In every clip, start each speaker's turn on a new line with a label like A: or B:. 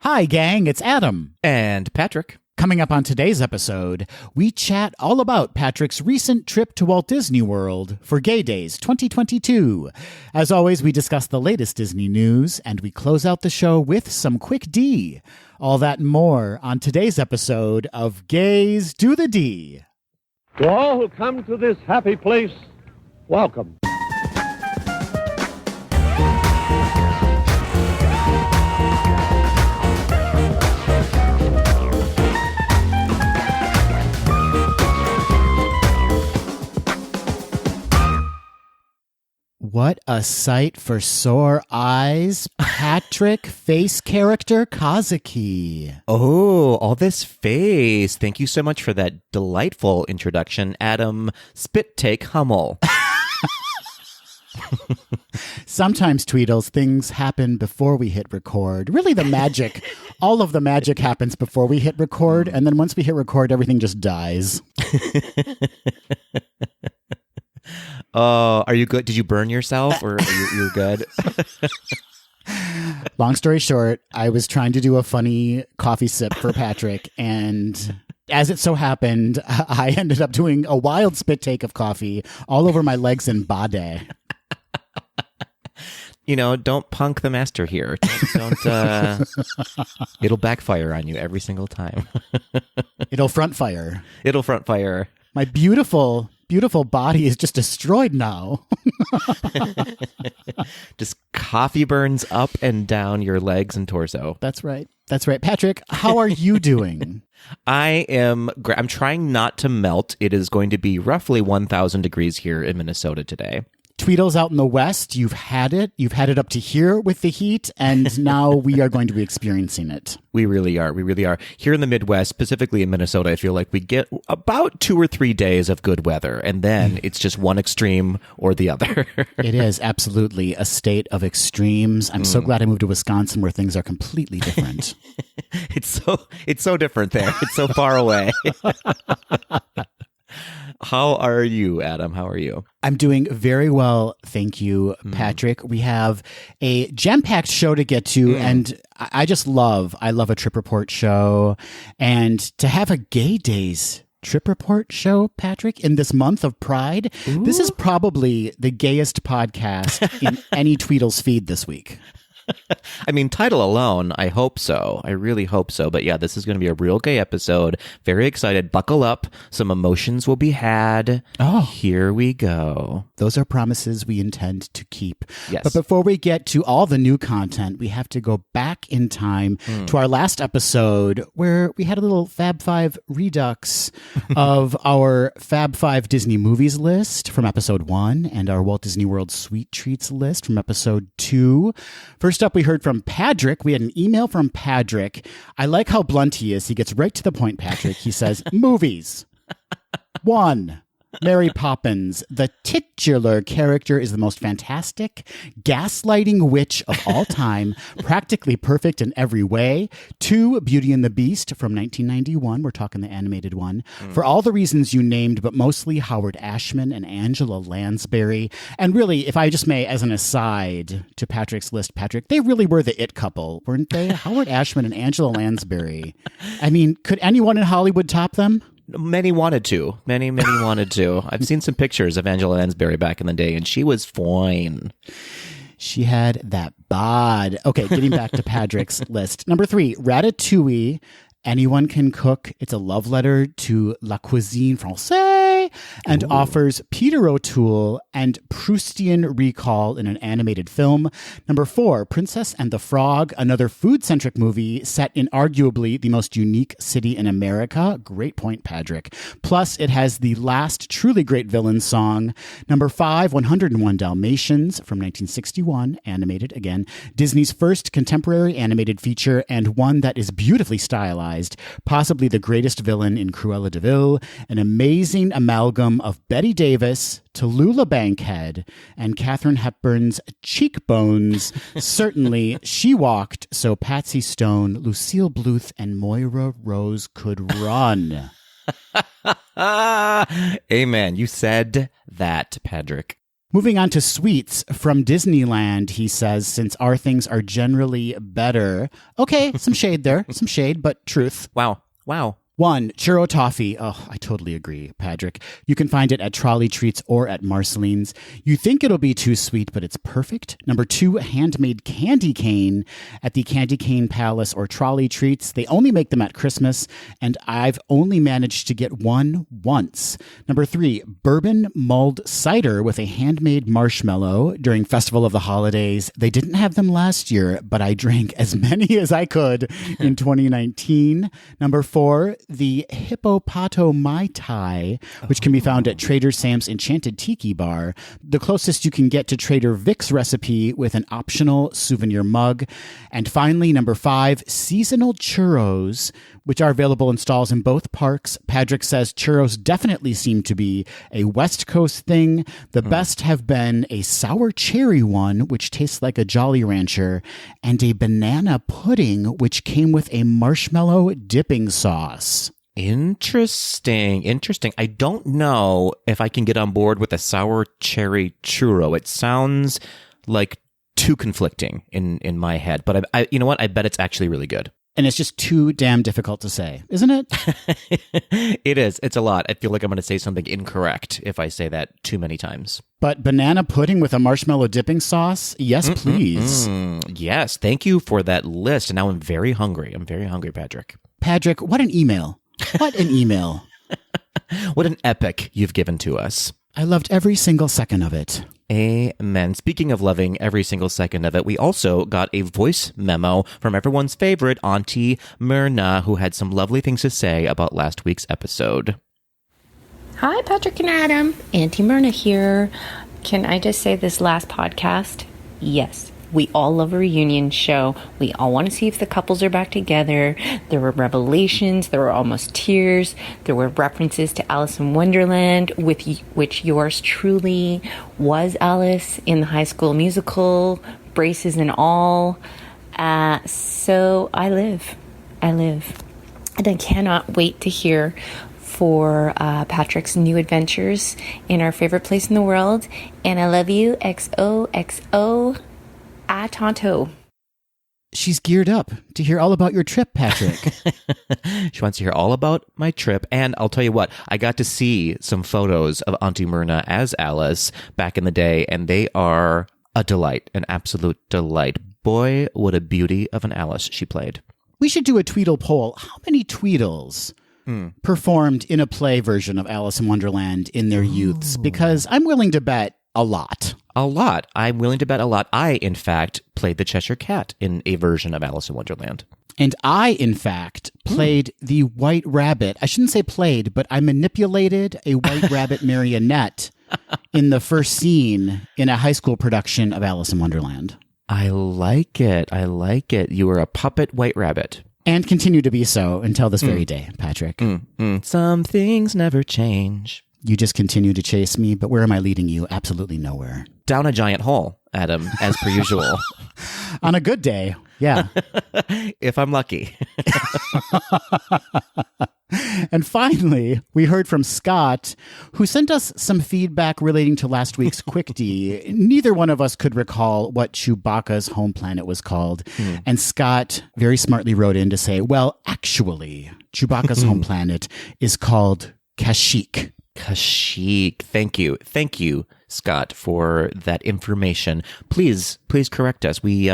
A: Hi, gang, it's Adam.
B: And Patrick.
A: Coming up on today's episode, we chat all about Patrick's recent trip to Walt Disney World for Gay Days 2022. As always, we discuss the latest Disney news, and we close out the show with some quick D. All that and more on today's episode of Gays Do the D.
C: To all who come to this happy place, welcome.
A: What a sight for sore eyes, Patrick face character Kazuki.
B: Oh, all this face. Thank you so much for that delightful introduction, Adam Spit Take Hummel.
A: Sometimes, Tweedles, things happen before we hit record. Really, the magic, all of the magic happens before we hit record, and then once we hit record, everything just dies.
B: Oh, are you good? Did you burn yourself, or you're good?
A: Long story short, I was trying to do a funny coffee sip for Patrick, and as it so happened, I ended up doing a wild spit take of coffee all over my legs and body.
B: You know, don't punk the master here. Don't it'll backfire on you every single time.
A: It'll front fire.
B: It'll front fire.
A: My beautiful body is just destroyed now.
B: Just coffee burns up and down your legs and torso.
A: That's right. Patrick, how are you doing?
B: I'm trying not to melt. It is going to be roughly 1,000 degrees here in Minnesota today.
A: Tweedles out in the West, you've had it up to here with the heat, and now we are going to be experiencing it.
B: We really are. Here in the Midwest, specifically in Minnesota, I feel like we get about 2 or 3 days of good weather, and then it's just one extreme or the other.
A: It is absolutely a state of extremes. I'm so glad I moved to Wisconsin where things are completely different.
B: It's so different there. It's so far away. How are you, Adam? How are you?
A: I'm doing very well, thank you, Patrick. We have a jam-packed show to get to, and I love a Trip Report show. And to have a Gay Days Trip Report show, Patrick, in this month of Pride, This is probably the gayest podcast in any Tweedles feed this week.
B: I mean, title alone, I hope so. I really hope so. But yeah, this is going to be a real gay episode. Very excited. Buckle up. Some emotions will be had.
A: Oh,
B: here we go.
A: Those are promises we intend to keep.
B: Yes.
A: But before we get to all the new content, we have to go back in time to our last episode where we had a little Fab 5 redux of our Fab 5 Disney movies list from episode 1 and our Walt Disney World Sweet Treats list from episode 2. First up, we heard from Patrick. We had an email from Patrick. I like how blunt he is. He gets right to the point, Patrick. He says, movies. 1. Mary Poppins. The titular character is the most fantastic, gaslighting witch of all time, practically perfect in every way. 2, Beauty and the Beast from 1991. We're talking the animated one. For all the reasons you named, but mostly Howard Ashman and Angela Lansbury. And really, if I just may, as an aside to Patrick's list, Patrick, they really were the it couple, weren't they? Howard Ashman and Angela Lansbury. I mean, could anyone in Hollywood top them?
B: Many wanted to. Many wanted to. I've seen some pictures of Angela Lansbury back in the day, and she was fine.
A: She had that bod. Okay, getting back to Patrick's list. Number 3, Ratatouille. Anyone can cook. It's a love letter to la cuisine française and offers Peter O'Toole and Proustian recall in an animated film. Number 4, Princess and the Frog, another food-centric movie set in arguably the most unique city in America. Great point, Patrick. Plus, it has the last truly great villain song. Number 5, 101 Dalmatians from 1961, animated again. Disney's first contemporary animated feature and one that is beautifully stylized. Possibly the greatest villain in Cruella de Vil, an amazing amalgam of Bette Davis, Tallulah Bankhead, and Katharine Hepburn's cheekbones. Certainly, she walked so Patsy Stone, Lucille Bluth, and Moira Rose could run.
B: Amen. You said that, Patrick.
A: Moving on to sweets from Disneyland, he says, since our things are generally better. Okay, some shade there, some shade, but truth.
B: Wow.
A: 1, churro toffee. Oh, I totally agree, Patrick. You can find it at Trolley Treats or at Marceline's. You think it'll be too sweet, but it's perfect. Number 2, handmade candy cane at the Candy Cane Palace or Trolley Treats. They only make them at Christmas, and I've only managed to get one once. Number 3, bourbon mulled cider with a handmade marshmallow during Festival of the Holidays. They didn't have them last year, but I drank as many as I could in 2019. Number 4, the Hippopato Mai Tai, which can be found at Trader Sam's Enchanted Tiki Bar, the closest you can get to Trader Vic's recipe with an optional souvenir mug. And finally, number 5, seasonal churros, which are available in stalls in both parks. Patrick says churros definitely seem to be a West Coast thing. The best have been a sour cherry one, which tastes like a Jolly Rancher, and a banana pudding, which came with a marshmallow dipping sauce.
B: Interesting. I don't know if I can get on board with a sour cherry churro. It sounds like too conflicting in my head, but I you know what? I bet it's actually really good.
A: And it's just too damn difficult to say, isn't it?
B: It is. It's a lot. I feel like I'm going to say something incorrect if I say that too many times.
A: But banana pudding with a marshmallow dipping sauce? Yes, please.
B: Yes. Thank you for that list. And now I'm very hungry. Patrick.
A: Patrick, what an email. What an email.
B: What an epic you've given to us.
A: I loved every single second of it.
B: Amen. Speaking of loving every single second of it, we also got a voice memo from everyone's favorite Auntie Myrna, who had some lovely things to say about last week's episode.
D: Hi, Patrick and Adam. Auntie Myrna here. Can I just say this last podcast? Yes. We all love a reunion show. We all want to see if the couples are back together. There were revelations. There were almost tears. There were references to Alice in Wonderland, with which yours truly was Alice in the High School Musical, braces and all. So I live. And I cannot wait to hear for Patrick's new adventures in our favorite place in the world. And I love you. XOXO. Tonto.
A: She's geared up to hear all about your trip, Patrick.
B: She wants to hear all about my trip. And I'll tell you what, I got to see some photos of Auntie Myrna as Alice back in the day, and they are a delight, an absolute delight. Boy, what a beauty of an Alice she played.
A: We should do a Tweedle poll. How many Tweedles performed in a play version of Alice in Wonderland in their youths? Because I'm willing to bet a lot.
B: A lot. I'm willing to bet a lot. I, in fact, played the Cheshire Cat in a version of Alice in Wonderland.
A: And I, in fact, played the White Rabbit. I shouldn't say played, but I manipulated a White Rabbit marionette in the first scene in a high school production of Alice in Wonderland.
B: I like it. You were a puppet White Rabbit.
A: And continue to be so until this very day, Patrick.
B: Some things never change.
A: You just continue to chase me, but where am I leading you? Absolutely nowhere.
B: Down a giant hole, Adam, as per usual.
A: On a good day, yeah.
B: If I'm lucky.
A: And finally, we heard from Scott, who sent us some feedback relating to last week's Quick D. Neither one of us could recall what Chewbacca's home planet was called. And Scott very smartly wrote in to say, well, actually, Chewbacca's home planet is called Kashyyyk.
B: Kashyyyk. Thank you, Scott, for that information. Please correct us. We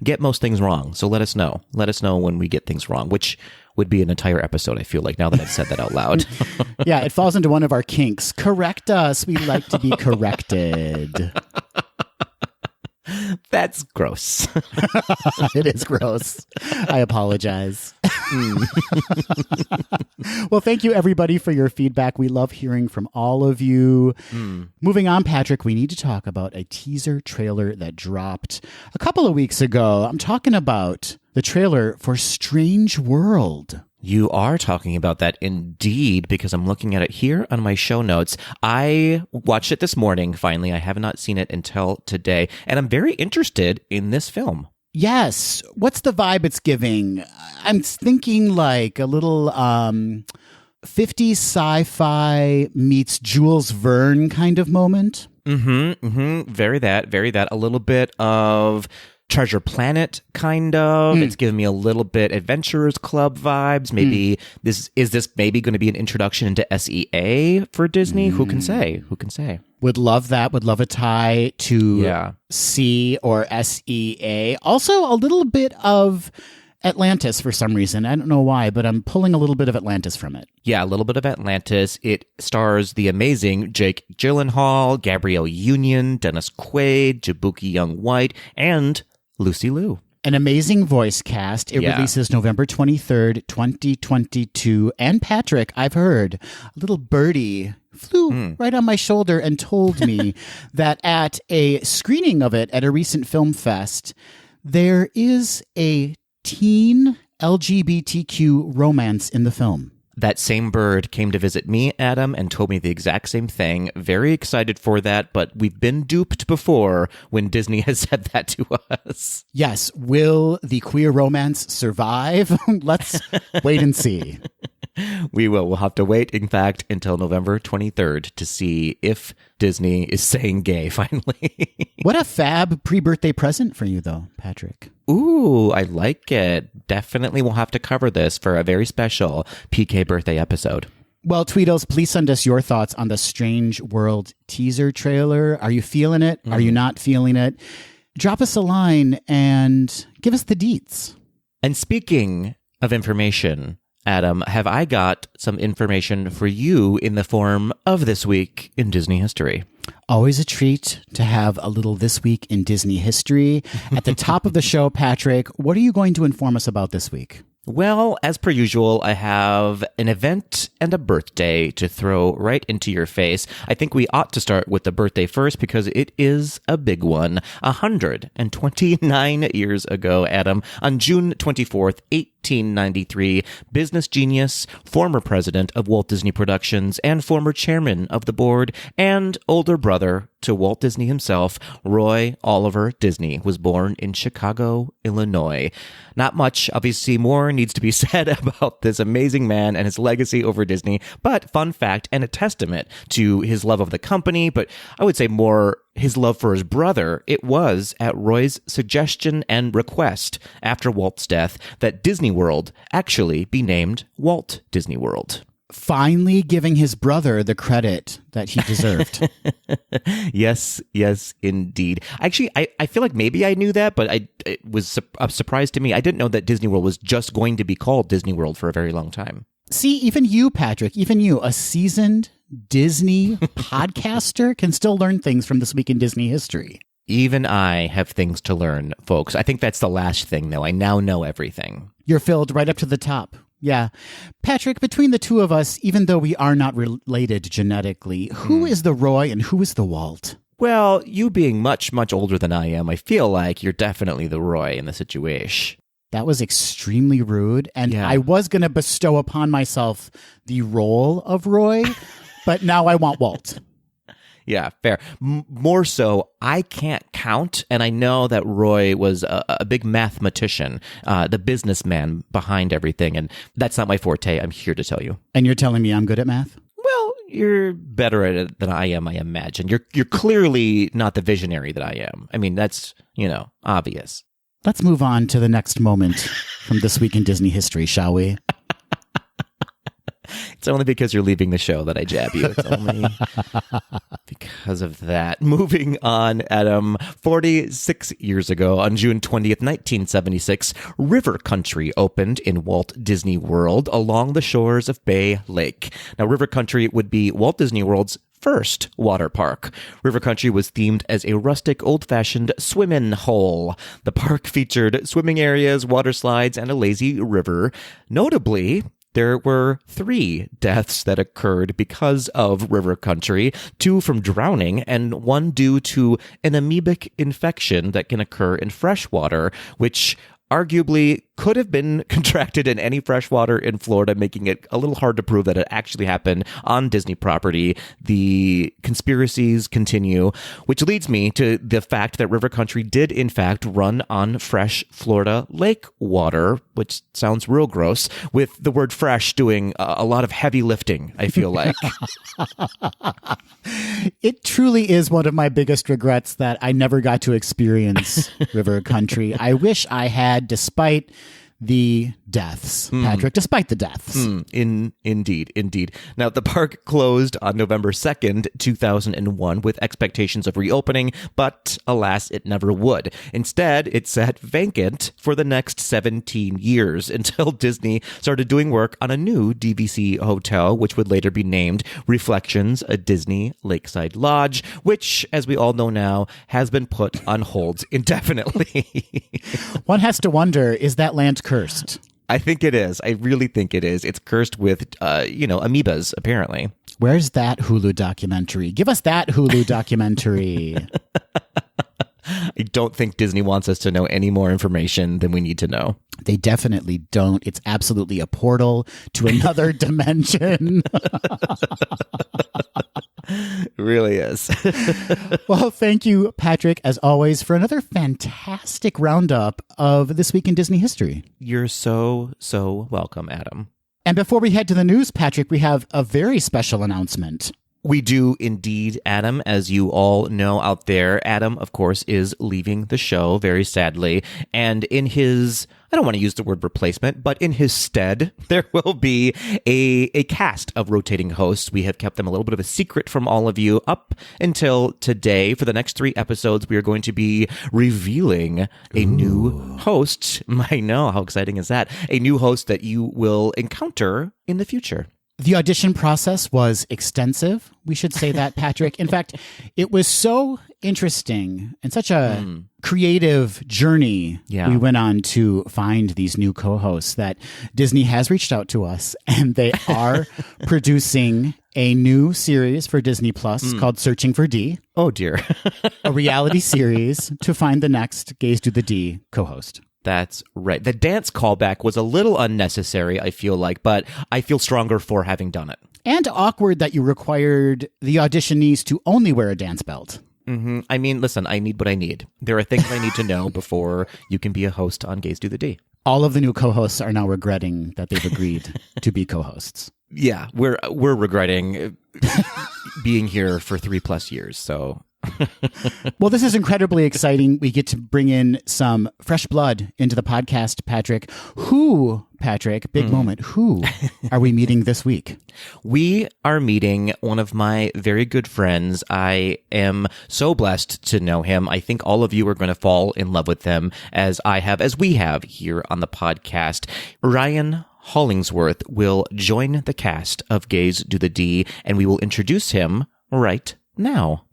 B: get most things wrong, so let us know. Let us know when we get things wrong, which would be an entire episode, I feel like, now that I've said that out loud.
A: Yeah, it falls into one of our kinks. Correct us. We like to be corrected.
B: That's gross.
A: It is gross. I apologize. Well, thank you, everybody, for your feedback. We love hearing from all of you. Moving on, Patrick, we need to talk about a teaser trailer that dropped a couple of weeks ago. I'm talking about the trailer for Strange World.
B: You are talking about that indeed, because I'm looking at it here on my show notes. I watched it this morning, finally. I have not seen it until today, and I'm very interested in this film.
A: Yes. What's the vibe it's giving? I'm thinking like a little 50s sci-fi meets Jules Verne kind of moment.
B: Very that. A little bit of Treasure Planet, kind of. It's giving me a little bit Adventurers Club vibes. Maybe this maybe going to be an introduction into SEA for Disney? Who can say?
A: Would love that. Would love a tie to C or SEA. Also, a little bit of Atlantis for some reason. I don't know why, but I'm pulling a little bit of Atlantis from it.
B: Yeah, a little bit of Atlantis. It stars the amazing Jake Gyllenhaal, Gabrielle Union, Dennis Quaid, Jabuki Young-White, and Lucy Liu.
A: An amazing voice cast. It releases November 23rd, 2022. And Patrick, I've heard, a little birdie flew right on my shoulder and told me that at a screening of it at a recent film fest, there is a teen LGBTQ romance in the film.
B: That same bird came to visit me, Adam, and told me the exact same thing. Very excited for that, but we've been duped before when Disney has said that to us.
A: Yes. Will the queer romance survive? Let's wait and see.
B: We will. We'll have to wait, in fact, until November 23rd to see if Disney is saying gay finally.
A: What a fab pre-birthday present for you, though, Patrick.
B: Ooh, I like it. Definitely we'll have to cover this for a very special PK birthday episode.
A: Well, Tweedles, please send us your thoughts on the Strange World teaser trailer. Are you feeling it? Are you not feeling it? Drop us a line and give us the deets.
B: And speaking of information, Adam, have I got some information for you in the form of This Week in Disney History?
A: Always a treat to have a little This Week in Disney History. At the top of the show, Patrick, what are you going to inform us about this week?
B: Well, as per usual, I have an event and a birthday to throw right into your face. I think we ought to start with the birthday first because it is a big one. 129 years ago, Adam, on June 24th, 1893, business genius, former president of Walt Disney Productions, and former chairman of the board, and older brother to Walt Disney himself, Roy Oliver Disney, was born in Chicago, Illinois. Not much, obviously, more needs to be said about this amazing man and his legacy over Disney, but fun fact and a testament to his love of the company, but I would say more his love for his brother. It was at Roy's suggestion and request after Walt's death that Disney World actually be named Walt Disney World.
A: Finally giving his brother the credit that he deserved.
B: Yes, indeed. Actually, I feel like maybe I knew that, but it was a surprise to me. I didn't know that Disney World was just going to be called Disney World for a very long time.
A: See, even you, Patrick, even you, a seasoned Disney podcaster, can still learn things from This Week in Disney History.
B: Even I have things to learn, folks. I think that's the last thing, though. I now know everything.
A: You're filled right up to the top. Yeah. Patrick, between the two of us, even though we are not related genetically, who is the Roy and who is the Walt?
B: Well, you being much, much older than I am, I feel like you're definitely the Roy in the situation.
A: That was extremely rude. And
B: Yeah.
A: I was going to bestow upon myself the role of Roy, but now I want Walt.
B: Yeah, fair. More so, I can't count, and I know that Roy was a big mathematician, the businessman behind everything, and that's not my forte, I'm here to tell you.
A: And you're telling me I'm good at math?
B: Well, you're better at it than I am, I imagine. You're clearly not the visionary that I am. I mean, that's, obvious.
A: Let's move on to the next moment from This Week in Disney History, shall we?
B: It's only because you're leaving the show that I jab you. It's only because of that. Moving on, Adam. 46 years ago, on June 20th, 1976, River Country opened in Walt Disney World along the shores of Bay Lake. Now, River Country would be Walt Disney World's first water park. River Country was themed as a rustic, old-fashioned swim-in hole. The park featured swimming areas, water slides, and a lazy river. Notably, there were 3 deaths that occurred because of River Country, 2 from drowning and 1 due to an amoebic infection that can occur in fresh water, which arguably could have been contracted in any freshwater in Florida, making it a little hard to prove that it actually happened on Disney property. The conspiracies continue, which leads me to the fact that River Country did, in fact, run on fresh Florida lake water, which sounds real gross, with the word fresh doing a lot of heavy lifting, I feel like.
A: It truly is one of my biggest regrets that I never got to experience River Country. I wish I had, despite the deaths, Patrick, despite the deaths.
B: Indeed. Now, the park closed on November 2nd, 2001, with expectations of reopening, but alas, it never would. Instead, it sat vacant for the next 17 years until Disney started doing work on a new DVC hotel, which would later be named Reflections, a Disney Lakeside Lodge, which, as we all know now, has been put on hold indefinitely.
A: One has to wonder, is that land cursed?
B: I think it is. I really think it is. It's cursed with, amoebas, apparently.
A: Where's that Hulu documentary? Give us that Hulu documentary.
B: I don't think Disney wants us to know any more information than we need to know.
A: They definitely don't. It's absolutely a portal to another dimension.
B: It really is.
A: Well, thank you, Patrick, as always, for another fantastic roundup of This Week in Disney History.
B: You're so welcome, Adam.
A: And before we head to the news, Patrick, we have a very special announcement.
B: We do indeed, Adam. As you all know out there, Adam, of course, is leaving the show, very sadly. And in his, I don't want to use the word replacement, but in his stead, there will be a cast of rotating hosts. We have kept them a little bit of a secret from all of you up until today. For the next 3 episodes, we are going to be revealing a new host. I know, how exciting is that? A new host that you will encounter in the future.
A: The audition process was extensive. We should say that, Patrick. In fact, it was so interesting and such a creative journey we went on to find these new co-hosts that Disney has reached out to us, and they are producing a new series for Disney Plus called Searching for D.
B: Oh, dear.
A: A reality series to find the next Gaze Do the D co-host.
B: That's right. The dance callback was a little unnecessary, I feel like, but I feel stronger for having done it.
A: And awkward that you required the auditionees to only wear a dance belt.
B: Mm-hmm. I mean, listen, I need what I need. There are things I need to know before you can be a host on Gaze Do the D.
A: All of the new co-hosts are now regretting that they've agreed to be co-hosts.
B: Yeah, we're regretting being here for 3+ years, so...
A: Well, this is incredibly exciting. We get to bring in some fresh blood into the podcast, Patrick. Who, Patrick, big moment, who are we meeting this week?
B: We are meeting one of my very good friends. I am so blessed to know him. I think all of you are going to fall in love with him as we have here on the podcast. Ryan Hollingsworth will join the cast of Gaze Do the D, and we will introduce him right now.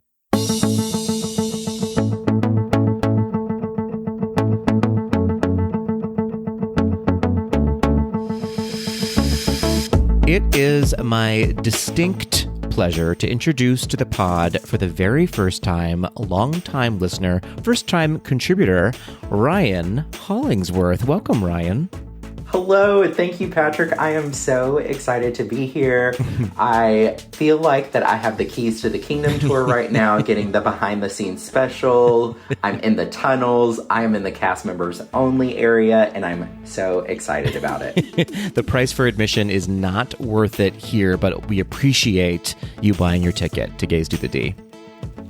B: It is my distinct pleasure to introduce to the pod for the very first time, long-time listener, first-time contributor, Ryan Hollingsworth. Welcome, Ryan.
E: Hello, thank you, Patrick. I am so excited to be here. I feel like that I have the keys to the kingdom tour right now, getting the behind-the-scenes special. I'm in the tunnels. I am in the cast members only area, and I'm so excited about it.
B: The price for admission is not worth it here, but we appreciate you buying your ticket to Gaze Do the D.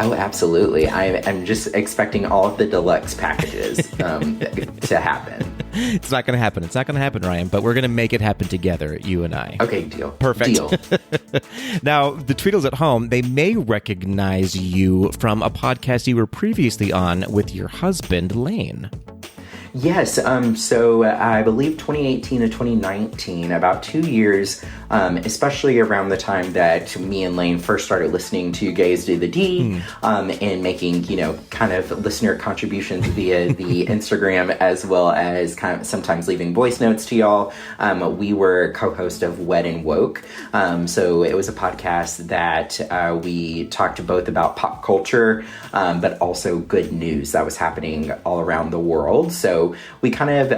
E: Oh, absolutely. I'm just expecting all of the deluxe packages to happen.
B: It's not going to happen. It's not going to happen, Ryan, but we're going to make it happen together, you and I.
E: Okay, deal.
B: Perfect.
E: Deal.
B: Now, the Tweedles at home, they may recognize you from a podcast you were previously on with your husband, Lane.
E: Yes, so I believe 2018 to 2019, about 2 years, especially around the time that me and Lane first started listening to Gaze Do the D, and making, kind of listener contributions via the Instagram, as well as kind of sometimes leaving voice notes to y'all. We were co-host of Wed and Woke. So it was a podcast that we talked both about pop culture, but also good news that was happening all around the world. So so we kind of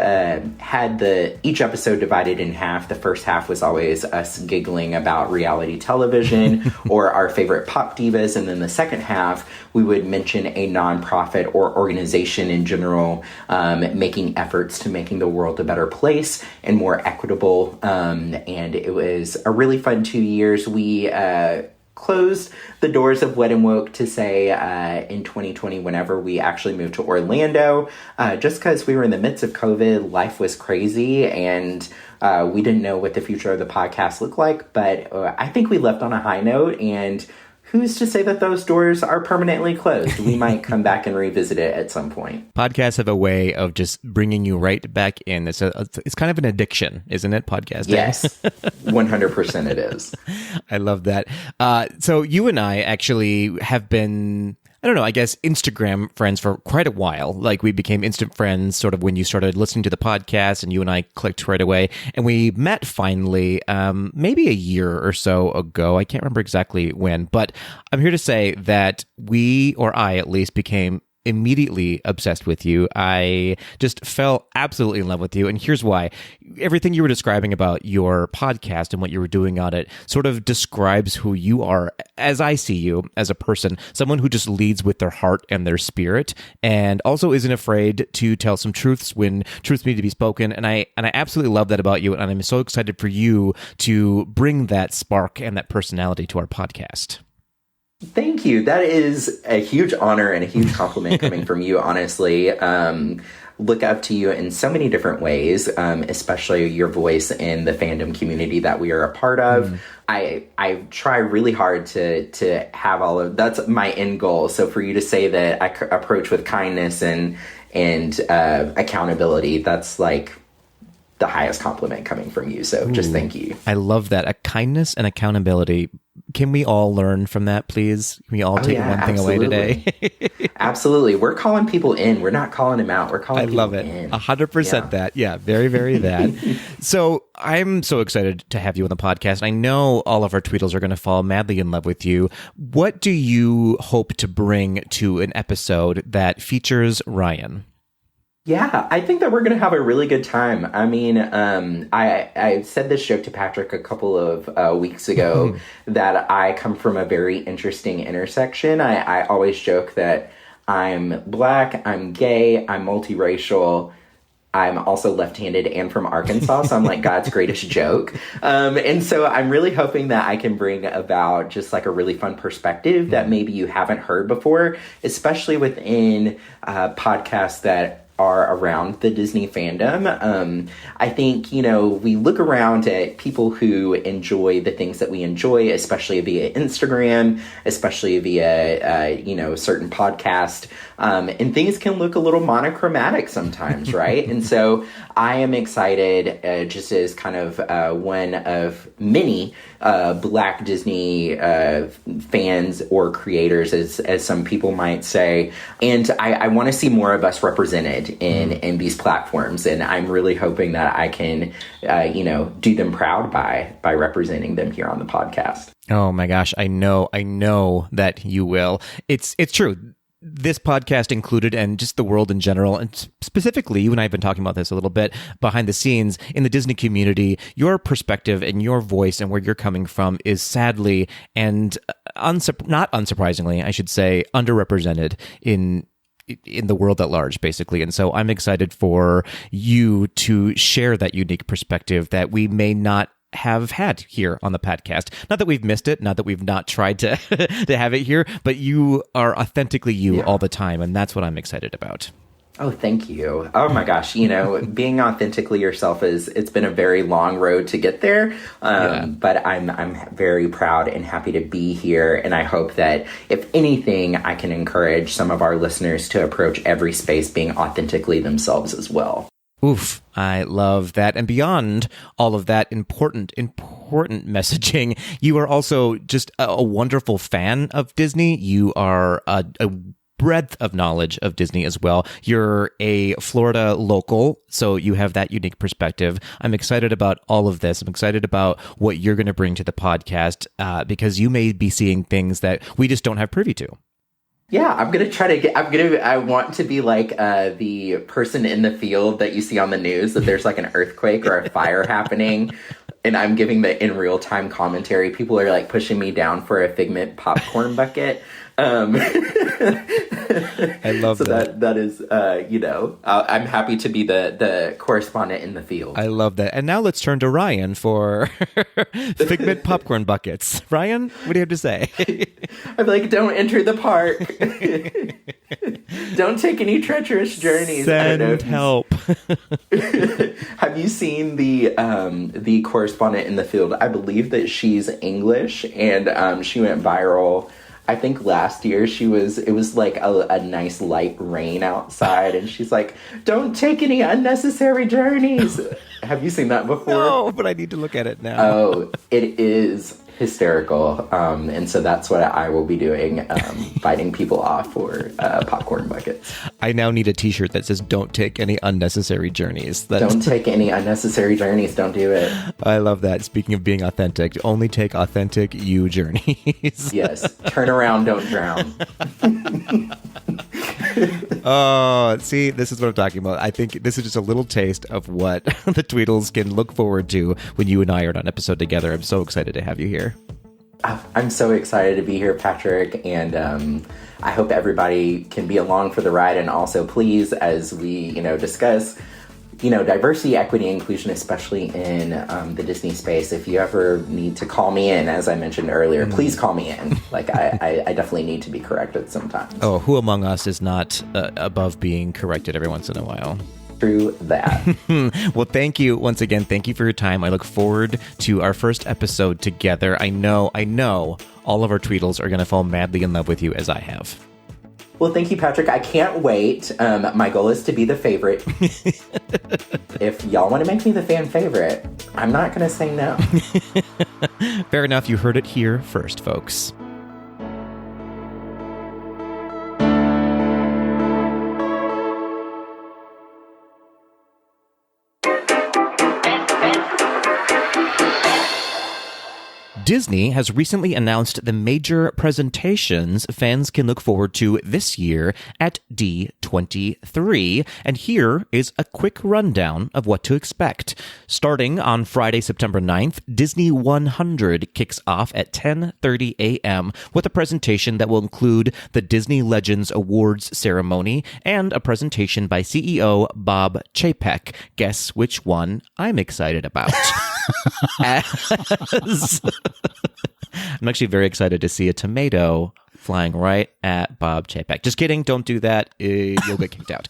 E: had each episode divided in half. The first half was always us giggling about reality television or our favorite pop divas. And then the second half, we would mention a nonprofit or organization in general making efforts to making the world a better place and more equitable. And it was a really fun 2 years. We closed the doors of Wet and Woke to say in 2020, whenever we actually moved to Orlando, just because we were in the midst of COVID, life was crazy, and we didn't know what the future of the podcast looked like. But I think we left on a high note, and who's to say that those doors are permanently closed? We might come back and revisit it at some point.
B: Podcasts have a way of just bringing you right back in. It's kind of an addiction, isn't it, podcasting?
E: Yes, 100% it is.
B: I love that. So you and I actually have been, I don't know, I guess Instagram friends for quite a while. Like, we became instant friends sort of when you started listening to the podcast, and you and I clicked right away. And we met finally maybe a year or so ago. I can't remember exactly when, but I'm here to say that we, or I at least, became immediately obsessed with you. I just fell absolutely in love with you. And here's why. Everything you were describing about your podcast and what you were doing on it sort of describes who you are, as I see you as a person, someone who just leads with their heart and their spirit, and also isn't afraid to tell some truths when truths need to be spoken. And I absolutely love that about you. And I'm so excited for you to bring that spark and that personality to our podcast.
E: Thank you. That is a huge honor and a huge compliment coming from you, honestly. Look up to you in so many different ways, especially your voice in the fandom community that we are a part of. I try really hard to have all of, that's my end goal. So for you to say that I approach with kindness and accountability, that's like the highest compliment coming from you. So just thank you.
B: I love that. A kindness and accountability. Can we all learn from that, please? Can we all take one thing away today?
E: Absolutely. We're calling people in. We're not calling them out. We're calling people in.
B: I love it. 100% that. Yeah, very, very that. So I'm so excited to have you on the podcast. I know all of our Tweedles are going to fall madly in love with you. What do you hope to bring to an episode that features Ryan?
E: Yeah, I think that we're going to have a really good time. I mean, I said this joke to Patrick a couple of weeks ago that I come from a very interesting intersection. I always joke that I'm Black, I'm gay, I'm multiracial, I'm also left-handed and from Arkansas, so I'm like God's greatest joke. And so I'm really hoping that I can bring about just like a really fun perspective that maybe you haven't heard before, especially within podcasts that are around the Disney fandom. I think, we look around at people who enjoy the things that we enjoy, especially via Instagram, especially via, certain podcast, and things can look a little monochromatic sometimes, right? And so I am excited, just as kind of one of many Black Disney fans or creators, as some people might say. And I want to see more of us represented in these platforms. And I'm really hoping that I can, do them proud by representing them here on the podcast.
B: Oh my gosh. I know that you will. It's true. This podcast included, and just the world in general, and specifically, you and I have been talking about this a little bit behind the scenes in the Disney community, your perspective and your voice and where you're coming from is sadly and not unsurprisingly, I should say, underrepresented in the world at large, basically. And so I'm excited for you to share that unique perspective that we may not have had here on the podcast. Not that we've missed it, not that we've not tried to to have it here, but you are authentically you all the time, and that's what I'm excited about.
E: Oh, thank you. Oh my gosh, being authentically yourself it's been a very long road to get there. But I'm very proud and happy to be here, and I hope that if anything, I can encourage some of our listeners to approach every space being authentically themselves as well.
B: Oof, I love that. And beyond all of that important messaging, you are also just a wonderful fan of Disney. You are a breadth of knowledge of Disney as well. You're a Florida local, so you have that unique perspective. I'm excited about all of this. I'm excited about what you're going to bring to the podcast because you may be seeing things that we just don't have privy to.
E: Yeah, I'm gonna try to get. I want to be like the person in the field that you see on the news that there's like an earthquake or a fire happening, and I'm giving the in real time commentary. People are like pushing me down for a Figment popcorn bucket.
B: I love that.
E: That is, I'm happy to be the correspondent in the field.
B: I love that. And now let's turn to Ryan for Figment popcorn buckets. Ryan, what do you have to say?
E: I'm like, don't enter the park. Don't take any treacherous journeys.
B: Send help.
E: Have you seen the correspondent in the field? I believe that she's English, and she went viral. I think last year it was like a nice light rain outside, and she's like, don't take any unnecessary journeys. Have you seen that before?
B: No, but I need to look at it now.
E: Oh, it is hysterical. And so that's what I will be doing, fighting people off for popcorn buckets.
B: I now need a t-shirt that says, don't take any unnecessary journeys.
E: Don't take any unnecessary journeys. Don't do it.
B: I love that. Speaking of being authentic, only take authentic you journeys.
E: Yes. Turn around, don't drown.
B: Oh, see, this is what I'm talking about. I think this is just a little taste of what the Tweedles can look forward to when you and I are on an episode together. I'm so excited to have you here.
E: I'm so excited to be here, Patrick, and I hope everybody can be along for the ride. And also, please, as we discuss diversity, equity, inclusion, especially in the Disney space, if you ever need to call me in, as I mentioned earlier, please call me in. Like, I definitely need to be corrected sometimes.
B: Oh, who among us is not above being corrected every once in a while?
E: True that.
B: Well, thank you once again. Thank you for your time. I look forward to our first episode together. I know all of our Tweedles are going to fall madly in love with you as I have.
E: Well, thank you, Patrick. I can't wait. My goal is to be the favorite. If y'all want to make me the fan favorite, I'm not going to say no.
B: Fair enough. You heard it here first, folks. Disney has recently announced the major presentations fans can look forward to this year at D23, and here is a quick rundown of what to expect. Starting on Friday, September 9th, Disney 100 kicks off at 10:30 a.m. with a presentation that will include the Disney Legends Awards ceremony and a presentation by CEO Bob Chapek. Guess which one I'm excited about. I'm actually very excited to see a tomato flying right at Bob Chapek. Just kidding. Don't do that. You'll get kicked out.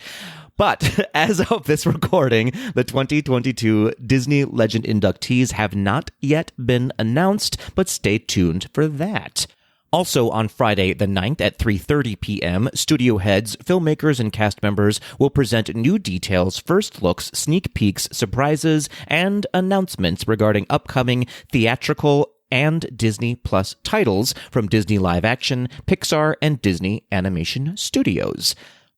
B: But as of this recording, the 2022 Disney Legend inductees have not yet been announced, but stay tuned for that. Also on Friday the 9th at 3:30 p.m., studio heads, filmmakers, and cast members will present new details, first looks, sneak peeks, surprises, and announcements regarding upcoming theatrical and Disney Plus titles from Disney Live Action, Pixar, and Disney Animation Studios.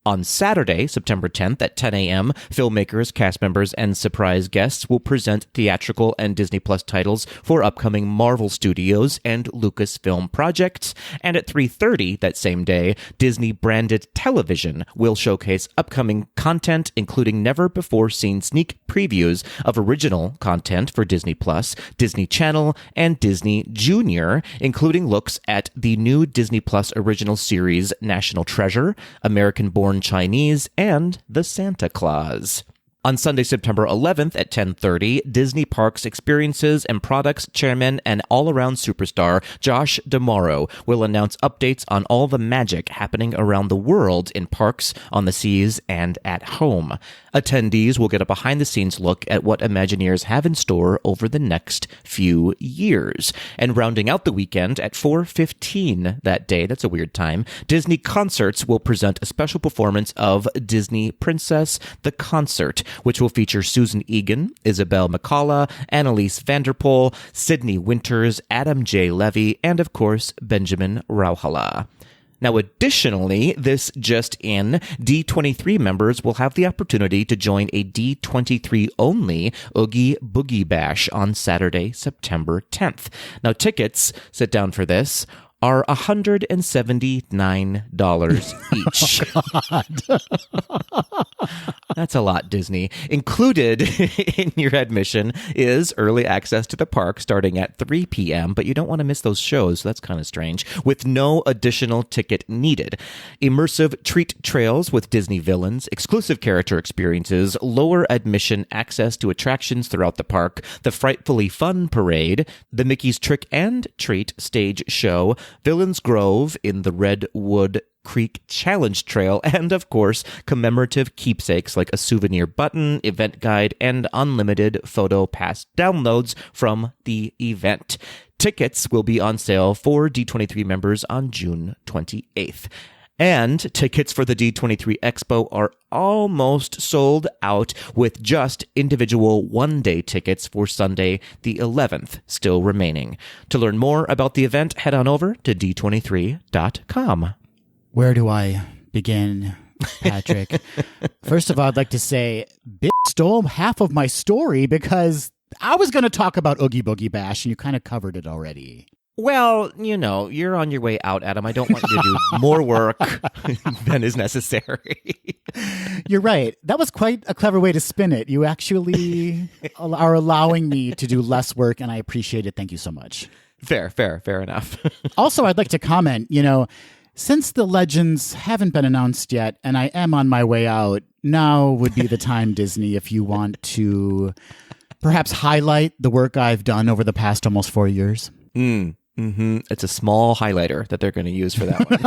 B: On Saturday, September 10th at 10 a.m., filmmakers, cast members, and surprise guests will present theatrical and Disney Plus titles for upcoming Marvel Studios and Lucasfilm projects. And at 3:30 that same day, Disney-branded television will showcase upcoming content, including never-before-seen sneak previews of original content for Disney Plus, Disney Channel, and Disney Junior, including looks at the new Disney Plus original series National Treasure, American-Born Chinese, and The Santa Claus. On Sunday, September 11th at 10:30, Disney Parks Experiences and Products Chairman and all-around superstar Josh D'Amaro will announce updates on all the magic happening around the world in parks, on the seas, and at home. Attendees will get a behind-the-scenes look at what Imagineers have in store over the next few years. And rounding out the weekend at 4:15 that day, that's a weird time, Disney Concerts will present a special performance of Disney Princess, The Concert, which will feature Susan Egan, Isabel McCalla, Annalise Vanderpool, Sydney Winters, Adam J. Levy, and of course, Benjamin Rauhala. Now, additionally, this just in, D23 members will have the opportunity to join a D23 only Oogie Boogie Bash on Saturday, September 10th. Now, tickets, sit down for this, are $179 each. That's a lot, Disney. Included in your admission is early access to the park starting at 3 p.m., but you don't want to miss those shows, so that's kind of strange, with no additional ticket needed. Immersive treat trails with Disney villains, exclusive character experiences, lower admission access to attractions throughout the park, the Frightfully Fun Parade, the Mickey's Trick and Treat stage show, Villains Grove in the Redwood Creek Challenge Trail, and of course, commemorative keepsakes like a souvenir button, event guide, and unlimited photo pass downloads from the event. Tickets will be on sale for D23 members on June 28th. And tickets for the D23 Expo are almost sold out, with just individual one-day tickets for Sunday the 11th still remaining. To learn more about the event, head on over to d23.com.
A: Where do I begin, Patrick? First of all, I'd like to say, bitch stole half of my story because I was going to talk about Oogie Boogie Bash and you kind of covered it already.
B: Well, you know, you're on your way out, Adam. I don't want you to do more work than is necessary.
A: You're right. That was quite a clever way to spin it. You actually are allowing me to do less work, and I appreciate it. Thank you so much.
B: Fair enough.
A: Also, I'd like to comment, since the legends haven't been announced yet, and I am on my way out, now would be the time, Disney, if you want to perhaps highlight the work I've done over the past almost 4 years.
B: Mm-hmm. It's a small highlighter that they're going to use for that one.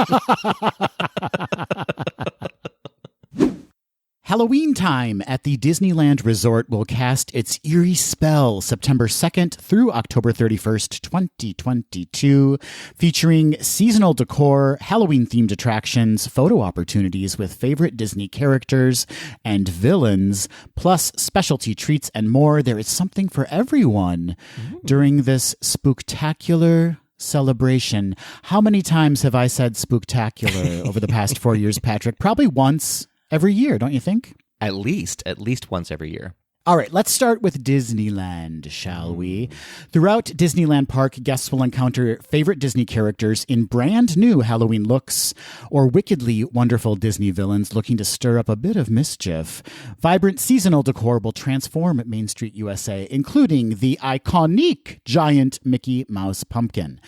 A: Halloween time at the Disneyland Resort will cast its eerie spell September 2nd through October 31st, 2022, featuring seasonal decor, Halloween-themed attractions, photo opportunities with favorite Disney characters and villains, plus specialty treats and more. There is something for everyone during this spooktacular celebration. How many times have I said spooktacular over the past 4 years, Patrick? Probably once every year, don't you think?
B: At least once every year.
A: All right, let's start with Disneyland, shall we? Throughout Disneyland Park, guests will encounter favorite Disney characters in brand new Halloween looks or wickedly wonderful Disney villains looking to stir up a bit of mischief. Vibrant seasonal decor will transform Main Street USA, including the iconic giant Mickey Mouse pumpkin.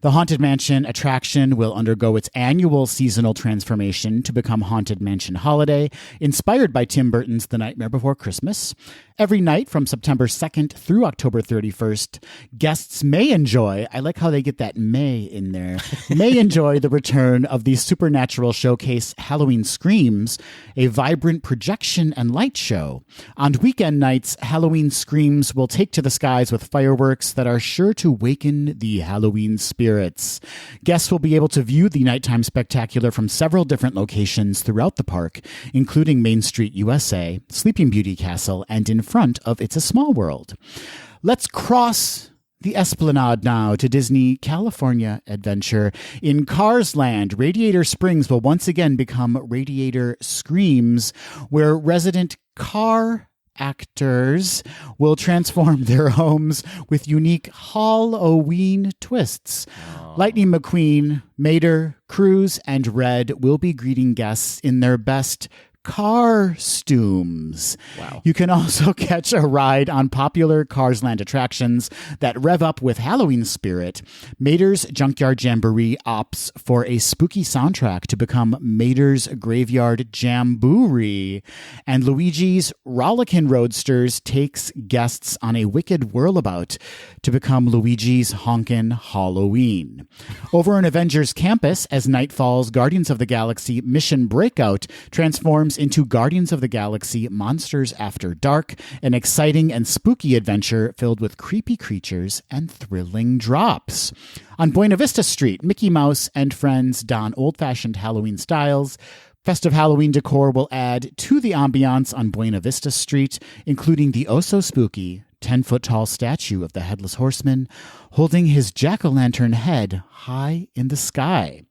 A: The Haunted Mansion attraction will undergo its annual seasonal transformation to become Haunted Mansion Holiday, inspired by Tim Burton's The Nightmare Before Christmas. Every night from September 2nd through October 31st, guests may enjoy, I like how they get that may in there, may enjoy the return of the supernatural showcase Halloween Screams, a vibrant projection and light show. On weekend nights, Halloween Screams will take to the skies with fireworks that are sure to waken the Halloween spirits. Guests will be able to view the nighttime spectacular from several different locations throughout the park, including Main Street USA, Sleeping Beauty Castle, and in front of It's a Small World. Let's cross the Esplanade now to Disney California Adventure. In Cars Land, Radiator Springs will once again become Radiator Screams, where resident car actors will transform their homes with unique Halloween twists. Lightning McQueen, Mater, Cruz, and Red will be greeting guests in their best car-stooms. Wow. You can also catch a ride on popular Cars Land attractions that rev up with Halloween spirit. Mater's Junkyard Jamboree opts for a spooky soundtrack to become Mater's Graveyard Jamboree. And Luigi's Rollickin' Roadsters takes guests on a wicked whirlabout to become Luigi's Honkin' Halloween. Over on Avengers Campus, as night falls, Guardians of the Galaxy Mission Breakout transforms into Guardians of the Galaxy Monsters After Dark, an exciting and spooky adventure filled with creepy creatures and thrilling drops. On Buena Vista Street, Mickey Mouse and friends don old-fashioned Halloween styles. Festive Halloween decor will add to the ambiance on Buena Vista Street, including the oh-so-spooky 10-foot-tall statue of the Headless Horseman holding his jack-o'-lantern head high in the sky.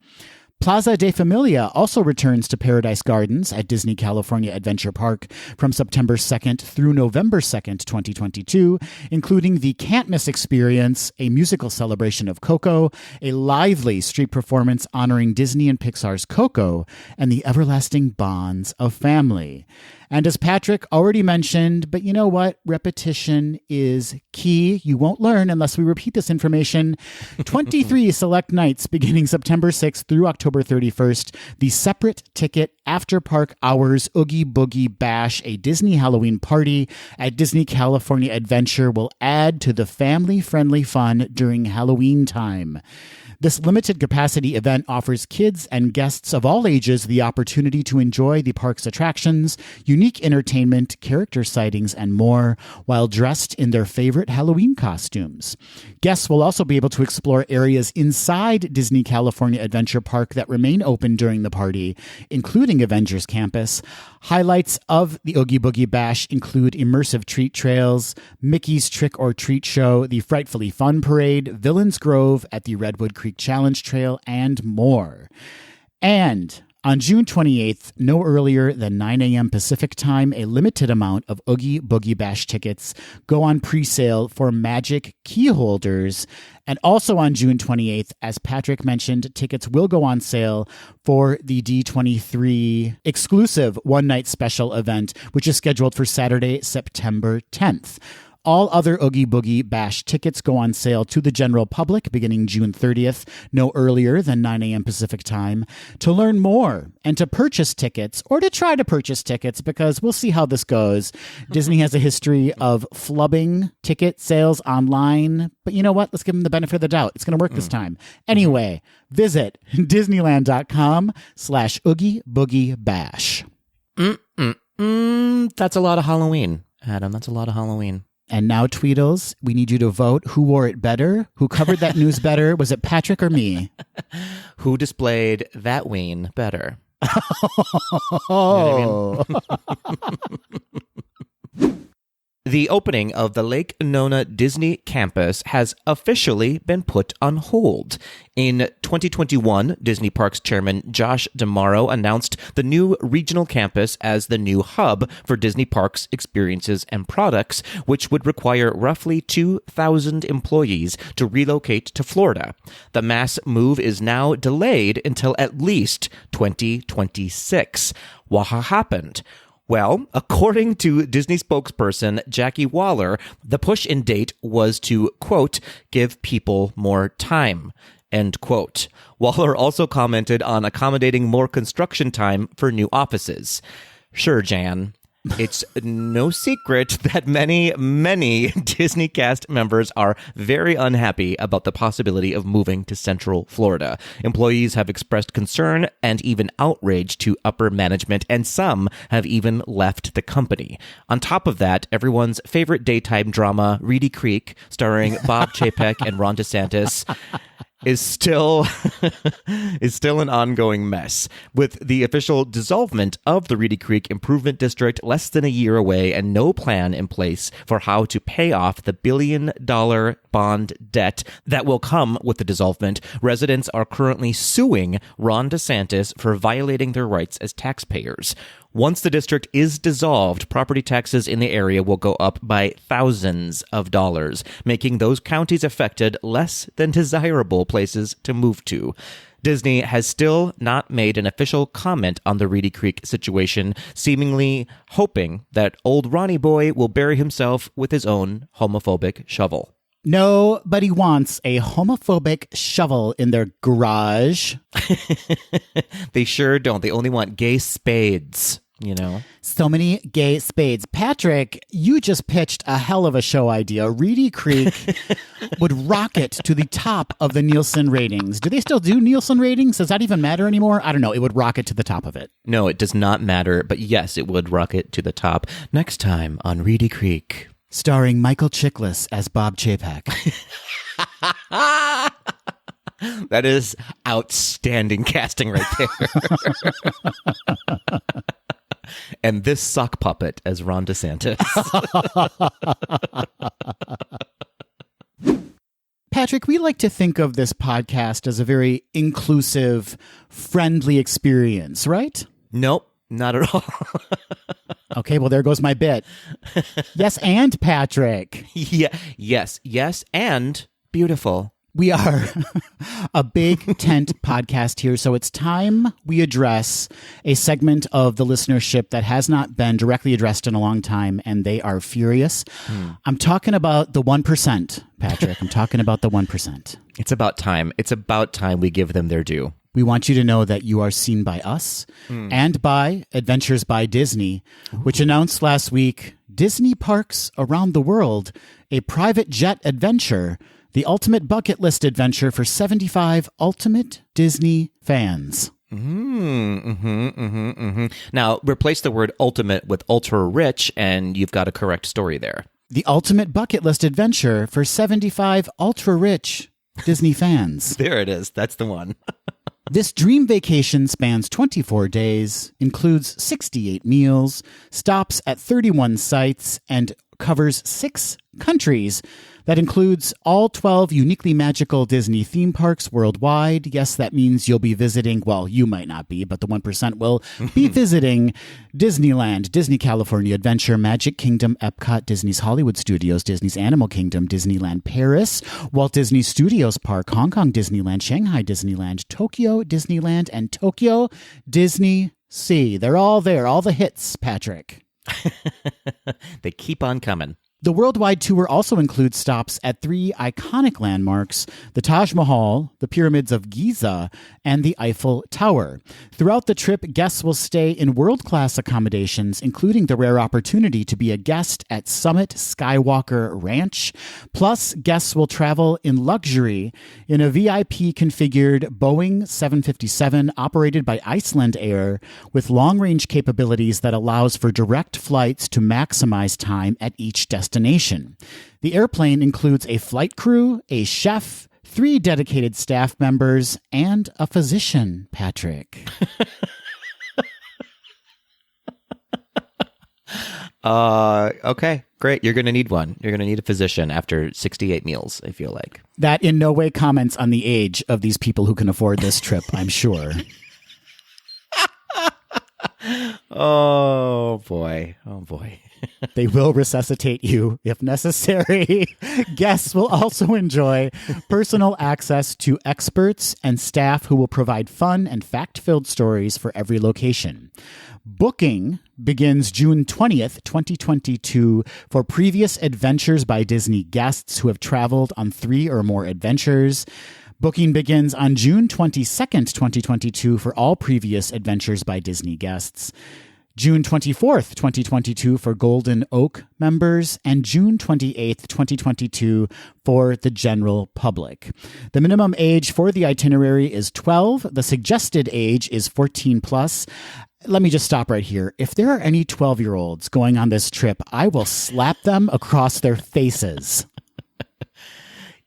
A: Plaza de Familia also returns to Paradise Gardens at Disney California Adventure Park from September 2nd through November 2nd, 2022, including the Can't Miss Experience, a musical celebration of Coco, a lively street performance honoring Disney and Pixar's Coco, and the everlasting bonds of family. And as Patrick already mentioned, but you know what? Repetition is key. You won't learn unless we repeat this information. 23 select nights beginning September 6th through October 31st. The separate ticket after park hours Oogie Boogie Bash, a Disney Halloween party at Disney California Adventure, will add to the family-friendly fun during Halloween time. This limited capacity event offers kids and guests of all ages the opportunity to enjoy the park's attractions, unique entertainment, character sightings, and more, while dressed in their favorite Halloween costumes. Guests will also be able to explore areas inside Disney California Adventure Park that remain open during the party, including Avengers Campus. Highlights of the Oogie Boogie Bash include immersive treat trails, Mickey's Trick or Treat Show, the Frightfully Fun Parade, Villains Grove at the Redwood Creek Challenge Trail, and more. And on June 28th, no earlier than 9 a.m. Pacific time, a limited amount of Oogie Boogie Bash tickets go on pre-sale for Magic key holders. And also on June 28th, as Patrick mentioned, tickets will go on sale for the D23 exclusive one-night special event, which is scheduled for Saturday, September 10th. All other Oogie Boogie Bash tickets go on sale to the general public beginning June 30th, no earlier than 9 a.m. Pacific time. To learn more and to purchase tickets, or to try to purchase tickets, because we'll see how this goes. Disney has a history of flubbing ticket sales online, but you know what? Let's give them the benefit of the doubt. It's going to work this time. Anyway, visit Disneyland.com/Oogie Boogie Bash.
B: That's a lot of Halloween, Adam. That's a lot of Halloween.
A: And now, Tweedles, we need you to vote. Who wore it better? Who covered that news better? Was it Patrick or me?
B: Who displayed that ween better?
A: Oh.
B: The opening of the Lake Nona Disney campus has officially been put on hold. In 2021, Disney Parks chairman Josh D'Amaro announced the new regional campus as the new hub for Disney Parks experiences and products, which would require roughly 2,000 employees to relocate to Florida. The mass move is now delayed until at least 2026. What happened? Well, according to Disney spokesperson Jackie Waller, the push-in date was to, quote, give people more time, end quote. Waller also commented on accommodating more construction time for new offices. Sure, Jan. It's no secret that many Disney cast members are very unhappy about the possibility of moving to Central Florida. Employees have expressed concern and even outrage to upper management, and some have even left the company. On top of that, everyone's favorite daytime drama, Reedy Creek, starring Bob Chapek and Ron DeSantis, is still an ongoing mess, with the official dissolvement of the Reedy Creek Improvement District less than a year away and no plan in place for how to pay off the billion-dollar bond debt that will come with the dissolvement. Residents are currently suing Ron DeSantis for violating their rights as taxpayers. Once the district is dissolved, property taxes in the area will go up by thousands of dollars, making those counties affected less than desirable places to move to. Disney has still not made an official comment on the Reedy Creek situation, seemingly hoping that old Ronnie Boy will bury himself with his own homophobic shovel.
A: Nobody wants a homophobic shovel in their garage.
B: They sure don't. They only want gay spades. You know,
A: so many gay spades. Patrick, you just pitched a hell of a show idea. Reedy Creek would rocket to the top of the Nielsen ratings. Do they still do Nielsen ratings? Does that even matter anymore? I don't know. It would rocket to the top of it.
B: No, it does not matter. But yes, it would rocket to the top. Next time on Reedy Creek.
A: Starring Michael Chiklis as Bob Chapek.
B: That is outstanding casting right there. And this sock puppet as Ron DeSantis.
A: Patrick, we like to think of this podcast as a very inclusive, friendly experience, right?
B: Nope, not at all.
A: Okay, well, there goes my bit. Yes, and Patrick.
B: Yes, and beautiful.
A: We are a big tent podcast here, so it's time we address a segment of the listenership that has not been directly addressed in a long time, and they are furious. I'm talking about the 1%, Patrick. I'm talking about the 1%.
B: It's about time. It's about time we give them their due.
A: We want you to know that you are seen by us and by Adventures by Disney, which announced last week Disney parks around the world, a private jet adventure, the ultimate bucket list adventure for 75 ultimate Disney fans.
B: Now, replace the word ultimate with ultra rich, and you've got a correct story there.
A: The ultimate bucket list adventure for 75 ultra rich Disney fans.
B: There it is. That's the one.
A: This dream vacation spans 24 days, includes 68 meals, stops at 31 sites, and covers 6 countries. That includes all 12 uniquely magical Disney theme parks worldwide. Yes, that means you'll be visiting, well, you might not be, but the 1% will be visiting Disneyland, Disney California Adventure, Magic Kingdom, Epcot, Disney's Hollywood Studios, Disney's Animal Kingdom, Disneyland Paris, Walt Disney Studios Park, Hong Kong Disneyland, Shanghai Disneyland, Tokyo Disneyland, and Tokyo Disney Sea. They're all there, all the hits, Patrick.
B: They keep on coming.
A: The worldwide tour also includes stops at 3 iconic landmarks, the Taj Mahal, the Pyramids of Giza, and the Eiffel Tower. Throughout the trip, guests will stay in world-class accommodations, including the rare opportunity to be a guest at Summit Skywalker Ranch. Plus, guests will travel in luxury in a VIP-configured Boeing 757 operated by Iceland Air with long-range capabilities that allows for direct flights to maximize time at each destination. The airplane includes a flight crew, a chef, 3 dedicated staff members, and a physician, Patrick.
B: Okay, great. You're going to need one. You're going to need a physician after 68 meals, I feel like.
A: That in no way comments on the age of these people who can afford this trip, I'm sure.
B: Oh, boy. Oh, boy.
A: They will resuscitate you if necessary. Guests will also enjoy personal access to experts and staff who will provide fun and fact-filled stories for every location. Booking begins June 20th, 2022 for previous Adventures by Disney guests who have traveled on 3 or more adventures. Booking begins on June 22nd, 2022 for all previous Adventures by Disney guests. June 24th, 2022 for Golden Oak members, and June 28th, 2022 for the general public. The minimum age for the itinerary is 12. The suggested age is 14 plus. Let me just stop right here. If there are any 12-year-olds going on this trip, I will slap them across their faces.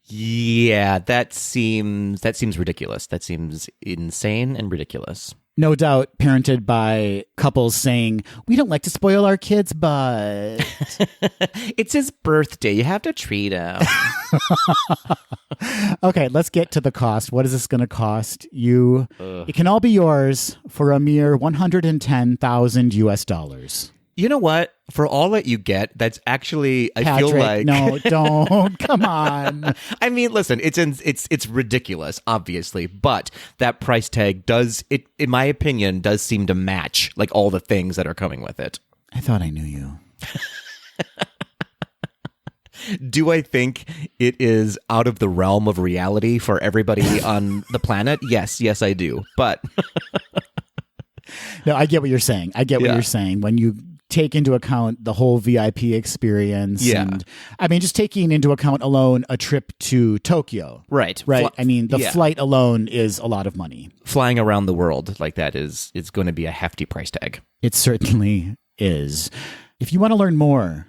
B: Yeah, that seems ridiculous. That seems insane and ridiculous.
A: No doubt parented by couples saying, we don't like to spoil our kids, but...
B: It's his birthday. You have to treat him.
A: Okay, let's get to the cost. What is this going to cost you? It can all be yours for a mere $110,000 US.
B: You know what? For all that you get, that's actually, I
A: Patrick,
B: feel like...
A: no, don't. Come on.
B: I mean, listen, it's ridiculous, obviously, but that price tag does, it, in my opinion, does seem to match like all the things that are coming with it.
A: I thought I knew you.
B: Do I think it is out of the realm of reality for everybody on the planet? Yes, I do. But...
A: No, I get what you're saying. I get what you're saying. When you take into account the whole VIP experience.
B: Yeah.
A: And I mean, just taking into account alone a trip to Tokyo.
B: Right.
A: I mean, the flight alone is a lot of money.
B: Flying around the world like that is going to be a hefty price tag.
A: It certainly is. If you want to learn more,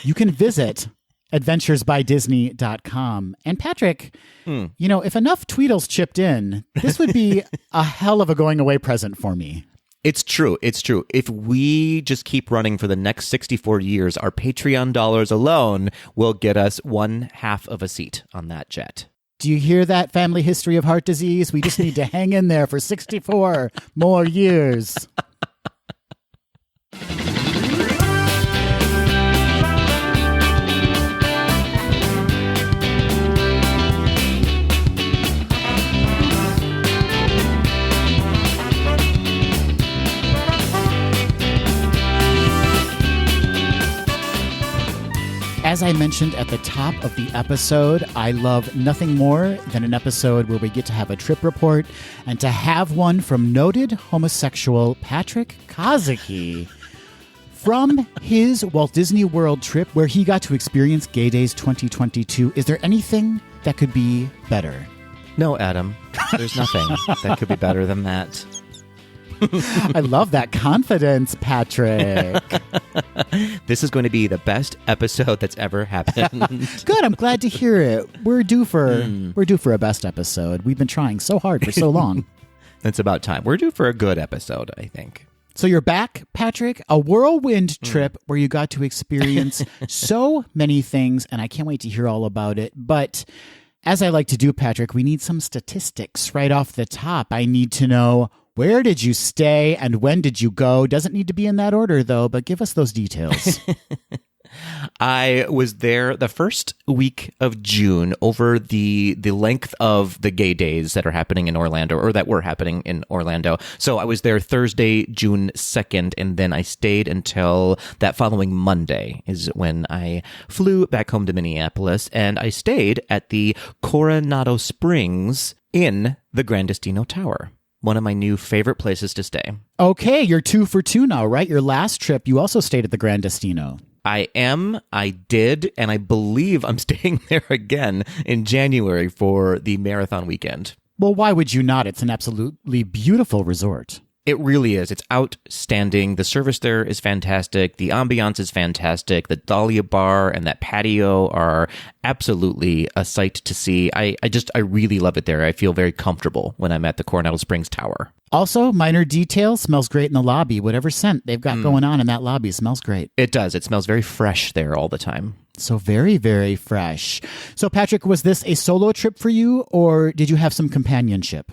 A: you can visit adventuresbydisney.com. And Patrick, you know, if enough Tweedles chipped in, this would be a hell of a going away present for me.
B: It's true. It's true. If we just keep running for the next 64 years, our Patreon dollars alone will get us 1/2 of a seat on that jet.
A: Do you hear that, family history of heart disease? We just need to hang in there for 64 more years. As I mentioned at the top of the episode, I love nothing more than an episode where we get to have a trip report and to have one from noted homosexual Patrick Kazuki. From his Walt Disney World trip where he got to experience Gay Days 2022, is there anything that could be better?
B: No, Adam. There's nothing that could be better than that.
A: I love that confidence, Patrick.
B: This is going to be the best episode that's ever happened.
A: Good. I'm glad to hear it. We're due for a best episode. We've been trying so hard for so long.
B: It's about time. We're due for a good episode, I think.
A: So you're back, Patrick. A whirlwind trip where you got to experience so many things, and I can't wait to hear all about it. But as I like to do, Patrick, we need some statistics right off the top. I need to know, where did you stay and when did you go? Doesn't need to be in that order, though, but give us those details.
B: I was there the first week of June, over the length of the gay days that are happening in Orlando, or that were happening in Orlando. So I was there Thursday, June 2nd, and then I stayed until that following Monday is when I flew back home to Minneapolis, and I stayed at the Coronado Springs in the Gran Destino Tower. One of my new favorite places to stay.
A: Okay, you're 2 for 2 now, right? Your last trip, you also stayed at the Gran Destino.
B: I did, and I believe I'm staying there again in January for the marathon weekend.
A: Well, why would you not? It's an absolutely beautiful resort.
B: It really is. It's outstanding. The service there is fantastic. The ambiance is fantastic. The Dahlia Bar and that patio are absolutely a sight to see. I really love it there. I feel very comfortable when I'm at the Coronado Springs Tower.
A: Also, minor detail, smells great in the lobby. Whatever scent they've got going on in that lobby smells great.
B: It does. It smells very fresh there all the time.
A: So very, very fresh. So, Patrick, was this a solo trip for you, or did you have some companionship?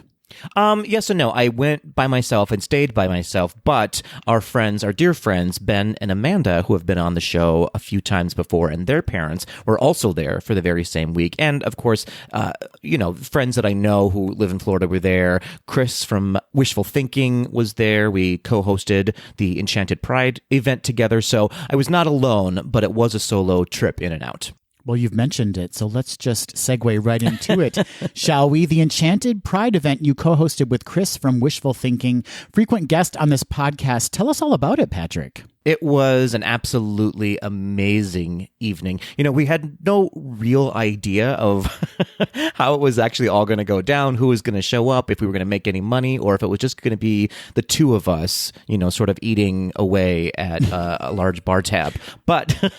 B: Yes and no. I went by myself and stayed by myself, but our dear friends, Ben and Amanda, who have been on the show a few times before, and their parents were also there for the very same week. And of course, friends that I know who live in Florida were there. Chris from Wishful Thinking was there. We co-hosted the Enchanted Pride event together. So I was not alone, but it was a solo trip in and out.
A: Well, you've mentioned it, so let's just segue right into it, shall we? The Enchanted Pride event you co-hosted with Chris from Wishful Thinking, frequent guest on this podcast. Tell us all about it, Patrick.
B: It was an absolutely amazing evening. We had no real idea of how it was actually all going to go down, who was going to show up, if we were going to make any money, or if it was just going to be the two of us, sort of eating away at a large bar tab. But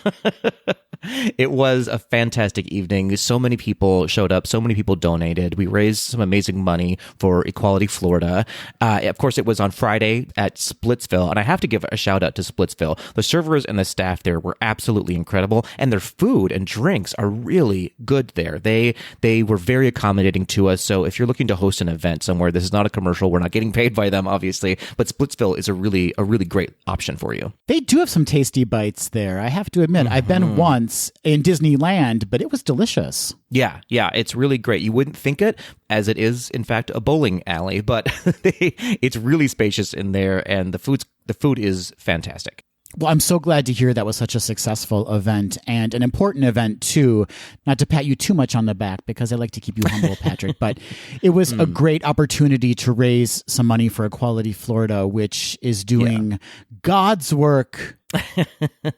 B: it was a fantastic evening. So many people showed up. So many people donated. We raised some amazing money for Equality Florida. Of course, it was on Friday at Splitsville. And I have to give a shout out to Splitsville. The servers and the staff there were absolutely incredible. And their food and drinks are really good there. They were very accommodating to us. So if you're looking to host an event somewhere, this is not a commercial. We're not getting paid by them, obviously. But Splitsville is a really great option for you.
A: They do have some tasty bites there, I have to admit. I've been once in Disneyland, but it was delicious.
B: Yeah, it's really great. You wouldn't think it, as it is, in fact, a bowling alley, but it's really spacious in there, and the food is fantastic.
A: Well, I'm so glad to hear that was such a successful event, and an important event, too. Not to pat you too much on the back, because I like to keep you humble, Patrick, but it was a great opportunity to raise some money for Equality Florida, which is doing God's work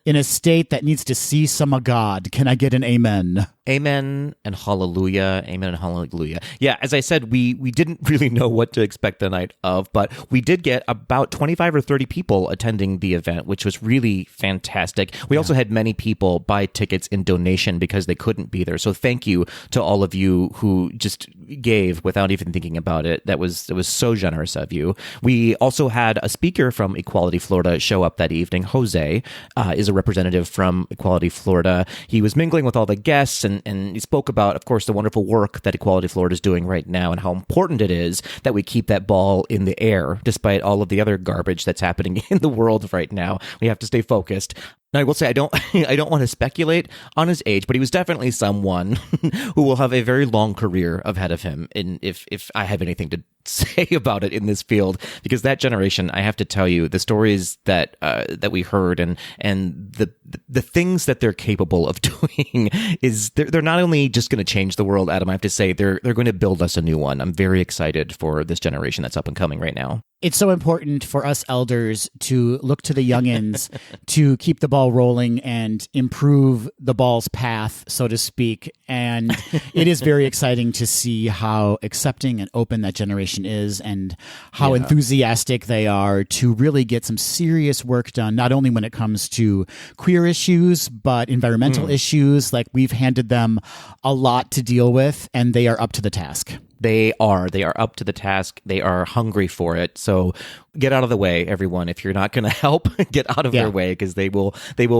A: in a state that needs to see some of God. Can I get an amen?
B: Amen and hallelujah. Amen and hallelujah. Yeah, as I said, we didn't really know what to expect the night of, but we did get about 25 or 30 people attending the event, which was really fantastic. We also had many people buy tickets in donation because they couldn't be there. So thank you to all of you who just gave without even thinking about it. It was so generous of you. We also had a speaker from Equality Florida show up that evening, Jose, say, is a representative from Equality Florida. He was mingling with all the guests and he spoke about, of course, the wonderful work that Equality Florida is doing right now and how important it is that we keep that ball in the air despite all of the other garbage that's happening in the world right now. We have to stay focused. Now, I will say I don't want to speculate on his age, but he was definitely someone who will have a very long career ahead of him. And if I have anything to say about it in this field, because that generation, I have to tell you, the stories that we heard and the things that they're capable of doing is they're not only just going to change the world, Adam. I have to say they're going to build us a new one. I'm very excited for this generation that's up and coming right now.
A: It's so important for us elders to look to the youngins to keep the ball rolling and improve the ball's path, so to speak. And it is very exciting to see how accepting and open that generation is and how enthusiastic they are to really get some serious work done, not only when it comes to queer issues, but environmental issues. Like, we've handed them a lot to deal with, and they are up to the task.
B: They are up to the task. They are hungry for it. So get out of the way, everyone. If you're not going to help, get out of their way, because they will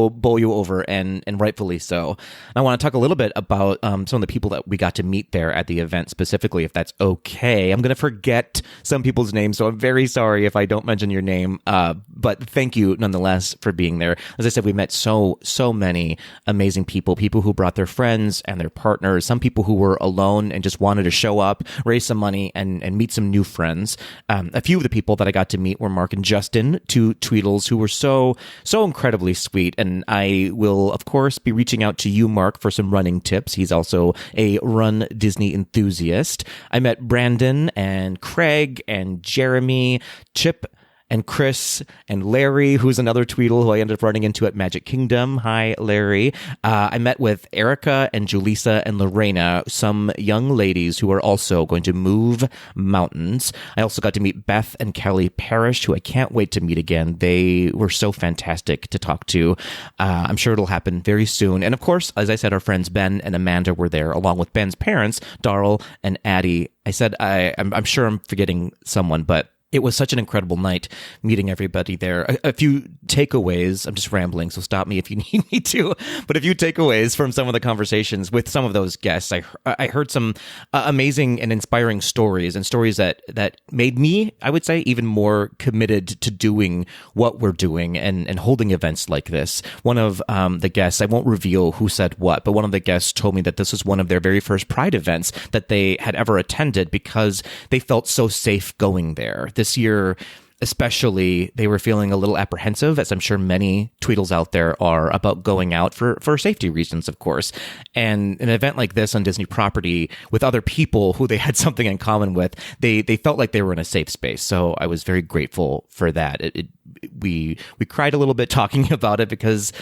B: bowl you over, and rightfully so. I want to talk a little bit about some of the people that we got to meet there at the event specifically, if that's okay. I'm going to forget some people's names, so I'm very sorry if I don't mention your name. But thank you nonetheless for being there. As I said, we met so many amazing people who brought their friends and their partners, some people who were alone and just wanted to show up, raise some money, and meet some new friends. A few of the people that I got to meet were Mark and Justin, two Tweedles who were so incredibly sweet. And I will, of course, be reaching out to you, Mark, for some running tips. He's also a Run Disney enthusiast. I met Brandon and Craig and Jeremy, Chip and Chris and Larry, who's another Tweedle who I ended up running into at Magic Kingdom. Hi, Larry. I met with Erica and Julissa and Lorena, some young ladies who are also going to move mountains. I also got to meet Beth and Kelly Parrish, who I can't wait to meet again. They were so fantastic to talk to. I'm sure it'll happen very soon. And of course, as I said, our friends Ben and Amanda were there, along with Ben's parents, Darrell and Addie. I said, I'm sure I'm forgetting someone, but it was such an incredible night meeting everybody there. A few takeaways. I'm just rambling, so stop me if you need me to. But a few takeaways from some of the conversations with some of those guests. I heard some amazing and inspiring stories, and stories that made me, I would say, even more committed to doing what we're doing and holding events like this. One of the guests, I won't reveal who said what, but one of the guests told me that this was one of their very first Pride events that they had ever attended because they felt so safe going there. This year, especially, they were feeling a little apprehensive, as I'm sure many Tweedles out there are, about going out for safety reasons, of course. And an event like this on Disney property with other people who they had something in common with, they felt like they were in a safe space. So I was very grateful for that. We cried a little bit talking about it because,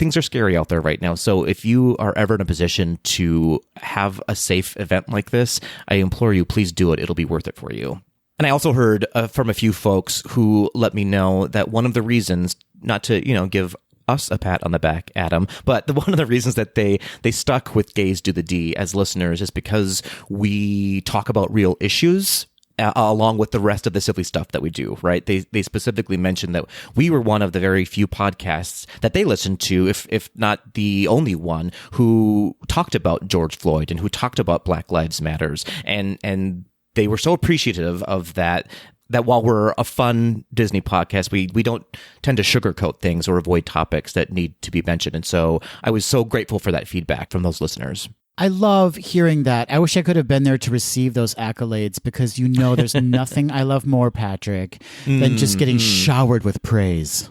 B: things are scary out there right now. So if you are ever in a position to have a safe event like this, I implore you, please do it. It'll be worth it for you. And I also heard from a few folks who let me know that one of the reasons, not to, give us a pat on the back, Adam, but one of the reasons that they stuck with Gays Do the D as listeners is because we talk about real issues along with the rest of the silly stuff that we do, right? They specifically mentioned that we were one of the very few podcasts that they listened to, if not the only one, who talked about George Floyd and who talked about Black Lives Matters. And they were so appreciative of that while we're a fun Disney podcast, we don't tend to sugarcoat things or avoid topics that need to be mentioned. And so I was so grateful for that feedback from those listeners.
A: I love hearing that. I wish I could have been there to receive those accolades, because there's nothing I love more, Patrick, than just getting showered with praise.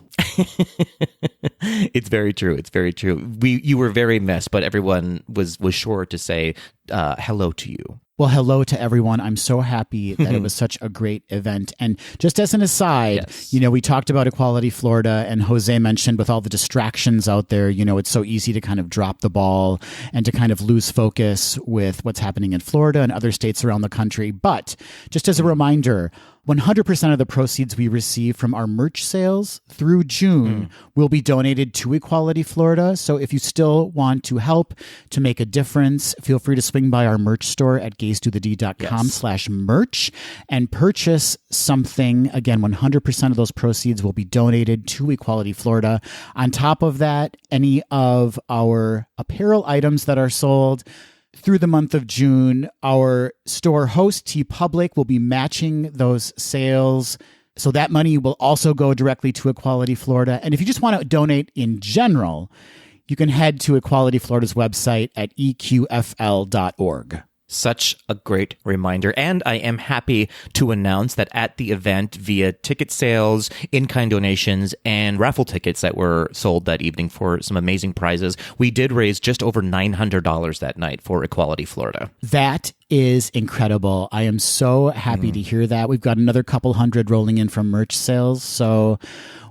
B: It's very true. It's very true. You were very missed, but everyone was sure to say hello to you.
A: Well, hello to everyone. I'm so happy that it was such a great event. And just as an aside,
B: yes.
A: We talked about Equality Florida, and Jose mentioned with all the distractions out there, it's so easy to kind of drop the ball and to kind of lose focus with what's happening in Florida and other states around the country. But just as a reminder, 100% of the proceeds we receive from our merch sales through June will be donated to Equality Florida. So if you still want to help to make a difference, feel free to swing by our merch store at gaysdothed.com/merch and purchase something. Again, 100% of those proceeds will be donated to Equality Florida. On top of that, any of our apparel items that are sold through the month of June, our store host, TeePublic, will be matching those sales. So that money will also go directly to Equality Florida. And if you just want to donate in general, you can head to Equality Florida's website at eqfl.org.
B: Such a great reminder. And I am happy to announce that at the event, via ticket sales, in-kind donations, and raffle tickets that were sold that evening for some amazing prizes, we did raise just over $900 that night for Equality Florida.
A: That is incredible. I am so happy to hear that. We've got another couple hundred rolling in from merch sales. So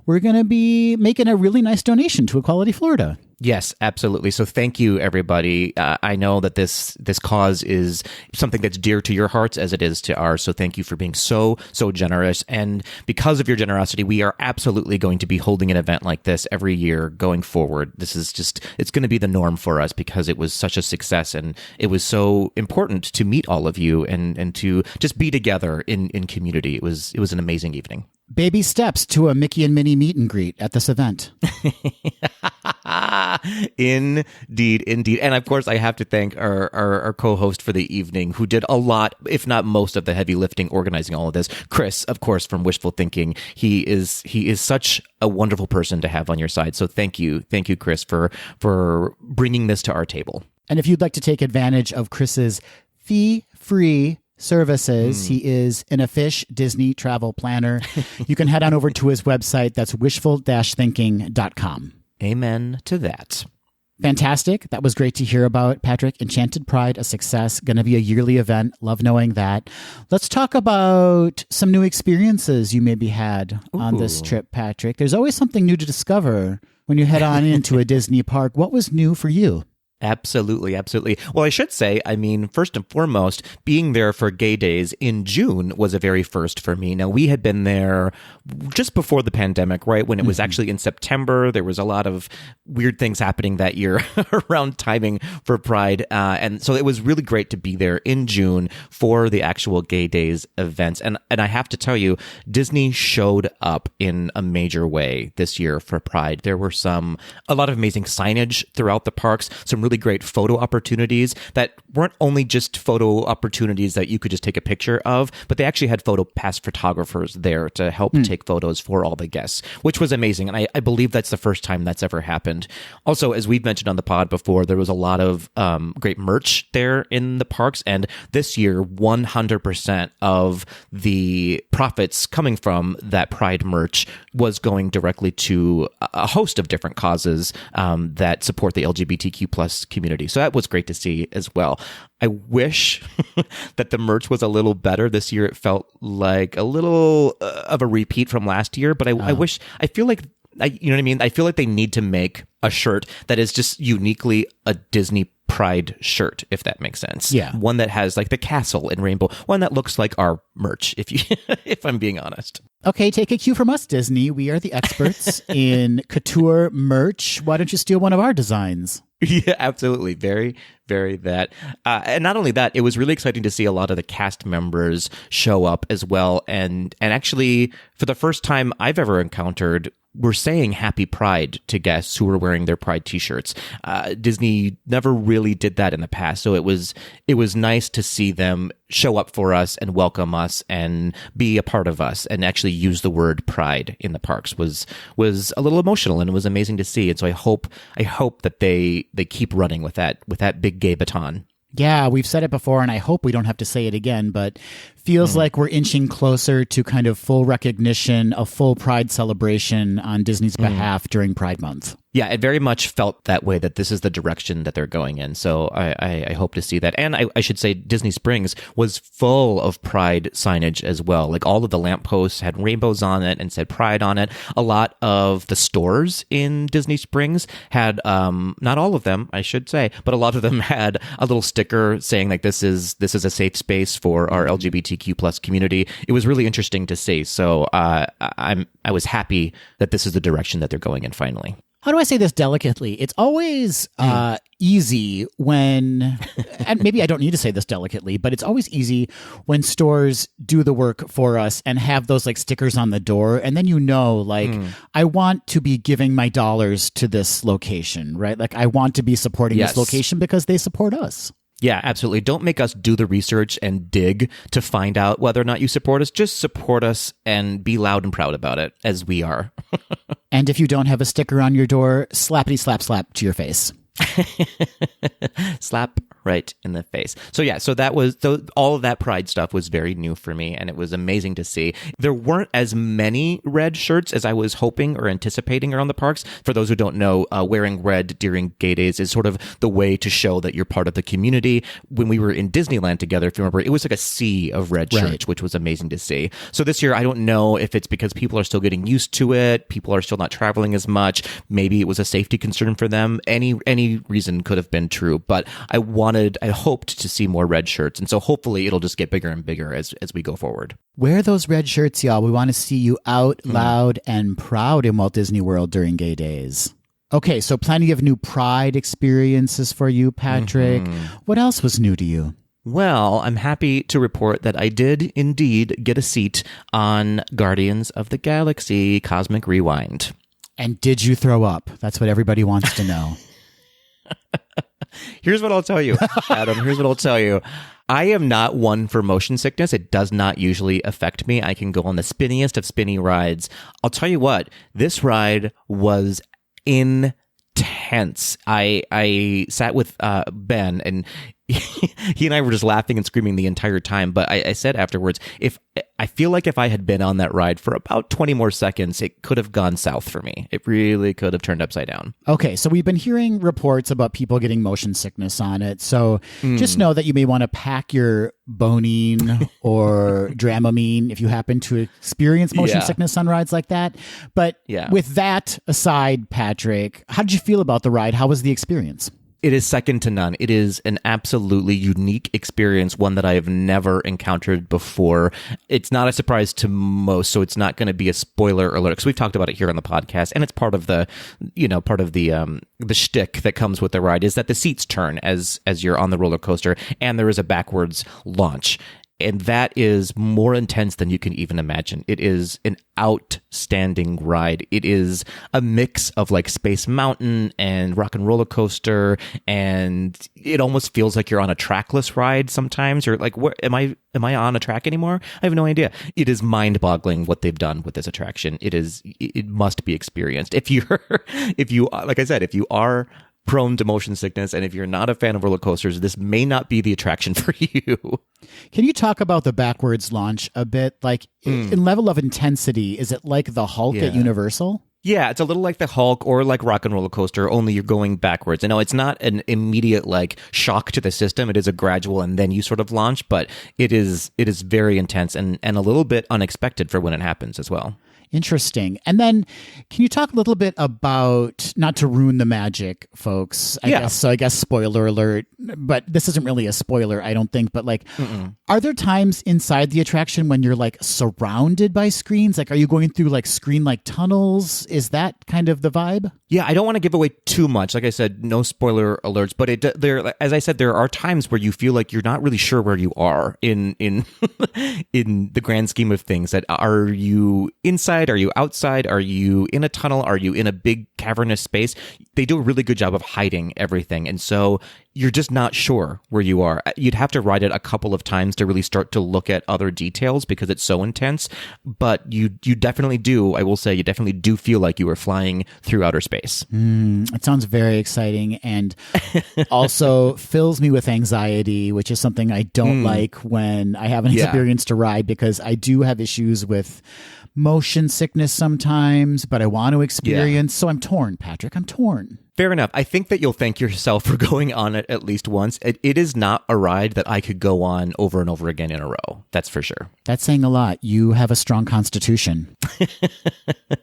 A: we're going to be making a really nice donation to Equality Florida.
B: Yes, absolutely. So thank you, everybody. I know that this cause is something that's dear to your hearts as it is to ours. So thank you for being so generous. And because of your generosity, we are absolutely going to be holding an event like this every year going forward. This is it's going to be the norm for us because it was such a success and it was so important to meet all of you and to just be together in community. It was an amazing evening.
A: Baby steps to a Mickey and Minnie meet and greet at this event.
B: Indeed. And of course, I have to thank our co-host for the evening who did a lot, if not most of the heavy lifting, organizing all of this. Chris, of course, from Wishful Thinking. He is such a wonderful person to have on your side. So thank you, Chris, for bringing this to our table.
A: And if you'd like to take advantage of Chris's fee-free services, he is an official Disney travel planner. You can head on over to his website. That's wishful-thinking.com.
B: Amen to that.
A: Fantastic. That was great to hear about, Patrick. Enchanted Pride, a success, going to be a yearly event. Love knowing that. Let's talk about some new experiences you maybe had on this trip, Patrick. There's always something new to discover when you head on into a Disney park. What was new for you?
B: Absolutely. Well, I should say, first and foremost, being there for Gay Days in June was a very first for me. Now, we had been there just before the pandemic, right? When it was actually in September. There was a lot of weird things happening that year around timing for Pride. And so it was really great to be there in June for the actual Gay Days events. And I have to tell you, Disney showed up in a major way this year for Pride. There were a lot of amazing signage throughout the parks, some really great photo opportunities that weren't only just photo opportunities that you could just take a picture of, but they actually had photopass photographers there to help take photos for all the guests, which was amazing. And I believe that's the first time that's ever happened. Also, as we've mentioned on the pod before, there was a lot of great merch there in the parks. And this year, 100% of the profits coming from that Pride merch was going directly to a host of different causes that support the LGBTQ plus community. So that was great to see as well. I wish that the merch was a little better this year. It felt like a little of a repeat from last year, but I feel like you know what I mean? I feel like they need to make a shirt that is just uniquely a Disney Pride shirt, if that makes sense.
A: Yeah.
B: One that has like the castle and rainbow, one that looks like our merch, if I'm being honest.
A: Okay, take a cue from us, Disney. We are the experts in couture merch. Why don't you steal one of our designs?
B: Yeah, absolutely. Very, very that. And not only that, it was really exciting to see a lot of the cast members show up as well. And actually, for the first time I've ever encountered, we're saying Happy Pride to guests who were wearing their Pride t-shirts. Disney never really did that in the past. So it was nice to see them show up for us and welcome us and be a part of us and actually use the word pride in the parks was a little emotional, and it was amazing to see. And so I hope that they keep running with that big gay baton.
A: Yeah, we've said it before, and I hope we don't have to say it again, but feels like we're inching closer to kind of full recognition, a full Pride celebration on Disney's behalf during Pride Month.
B: Yeah, it very much felt that way, that this is the direction that they're going in. So I hope to see that. And I should say Disney Springs was full of Pride signage as well. Like all of the lampposts had rainbows on it and said Pride on it. A lot of the stores in Disney Springs had, not all of them, I should say, but a lot of them had a little sticker saying like this is a safe space for our LGBTQ plus community. It was really interesting to see. So I was happy that this is the direction that they're going in finally.
A: How do I say this delicately? It's always easy when, and maybe I don't need to say this delicately, but it's always easy when stores do the work for us and have those like stickers on the door. And then, I want to be giving my dollars to this location, right? Like I want to be supporting this location because they support us.
B: Yeah, absolutely. Don't make us do the research and dig to find out whether or not you support us. Just support us and be loud and proud about it, as we are.
A: And if you don't have a sticker on your door, slappity slap slap to your face.
B: Slap right in the face. So yeah, so that was all of that Pride stuff was very new for me, and it was amazing to see. There weren't as many red shirts as I was hoping or anticipating around the parks. For those who don't know, wearing red during gay days is sort of the way to show that you're part of the community. When we were in Disneyland together, if you remember, it was like a sea of red shirts, which was amazing to see. So this year, I don't know if it's because people are still getting used to it, people are still not traveling as much, maybe it was a safety concern for them. Any reason could have been true, but I hoped to see more red shirts. And so hopefully it'll just get bigger and bigger as we go forward.
A: Wear those red shirts, y'all. We want to see you out loud and proud in Walt Disney World during gay days. Okay, so plenty of new Pride experiences for you, Patrick. What else was new to you?
B: Well, I'm happy to report that I did indeed get a seat on Guardians of the Galaxy Cosmic Rewind.
A: And did you throw up? That's what everybody wants to know.
B: Here's what I'll tell you, Adam. Here's what I'll tell you. I am not one for motion sickness. It does not usually affect me. I can go on the spinniest of spinny rides. I'll tell you what, this ride was intense. I sat with Ben, and he and I were just laughing and screaming the entire time. But I said afterwards, I feel like if I had been on that ride for about 20 more seconds, it could have gone south for me. It really could have turned upside down.
A: Okay, so we've been hearing reports about people getting motion sickness on it. So just know that you may want to pack your Bonine or Dramamine if you happen to experience motion sickness on rides like that. But with that aside, Patrick, how did you feel about the ride? How was the experience?
B: It is second to none. It is an absolutely unique experience, one that I have never encountered before. It's not a surprise to most, so it's not going to be a spoiler alert, because we've talked about it here on the podcast, and it's part of the shtick that comes with the ride is that the seats turn as you're on the roller coaster, and there is a backwards launch. And that is more intense than you can even imagine. It is an outstanding ride. It is a mix of like Space Mountain and Rock and Roller Coaster, and it almost feels like you're on a trackless ride sometimes. You're like, where am I on a track anymore? I have no idea. It is mind-boggling what they've done with this attraction. It must be experienced. If you like I said, if you are prone to motion sickness, and if you're not a fan of roller coasters, this may not be the attraction for you.
A: Can you talk about the backwards launch a bit? Like, in level of intensity, is it like the Hulk at Universal?
B: Yeah, it's a little like the Hulk or like Rock and Roller Coaster, only you're going backwards. I know it's not an immediate like shock to the system. It is a gradual and then you sort of launch, but it is very intense and a little bit unexpected for when it happens as well.
A: Interesting. And then can you talk a little bit about, not to ruin the magic, folks, I guess spoiler alert, but this isn't really a spoiler, I don't think, but like, are there times inside the attraction when you're like surrounded by screens? Like, are you going through like screen-like tunnels? Is that kind of the vibe? Yeah,
B: I don't want to give away too much. Like I said, no spoiler alerts, but as I said, there are times where you feel like you're not really sure where you are in in the grand scheme of things. That are you inside? Are you outside? Are you in a tunnel? Are you in a big cavernous space? They do a really good job of hiding everything. And so you're just not sure where you are. You'd have to ride it a couple of times to really start to look at other details because it's so intense. But you definitely do, I will say, you definitely do feel like you are flying through outer space.
A: It sounds very exciting and also fills me with anxiety, which is something I don't like when I haven't experienced a ride, because I do have issues with motion sickness sometimes, but I want to experience. So I'm torn, Patrick. I'm torn.
B: Fair enough. I think that you'll thank yourself for going on it at least once. It is not a ride that I could go on over and over again in a row. That's for sure.
A: That's saying a lot. You have a strong constitution.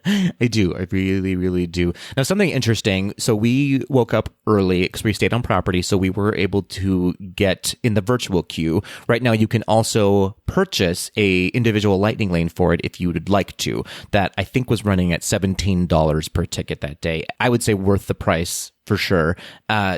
B: I do. I really, really do. Now, something interesting. So we woke up early because we stayed on property. So we were able to get in the virtual queue. Right now, you can also purchase a individual lightning lane for it if you would like to. That I think was running at $17 per ticket that day. I would say worth the price for sure.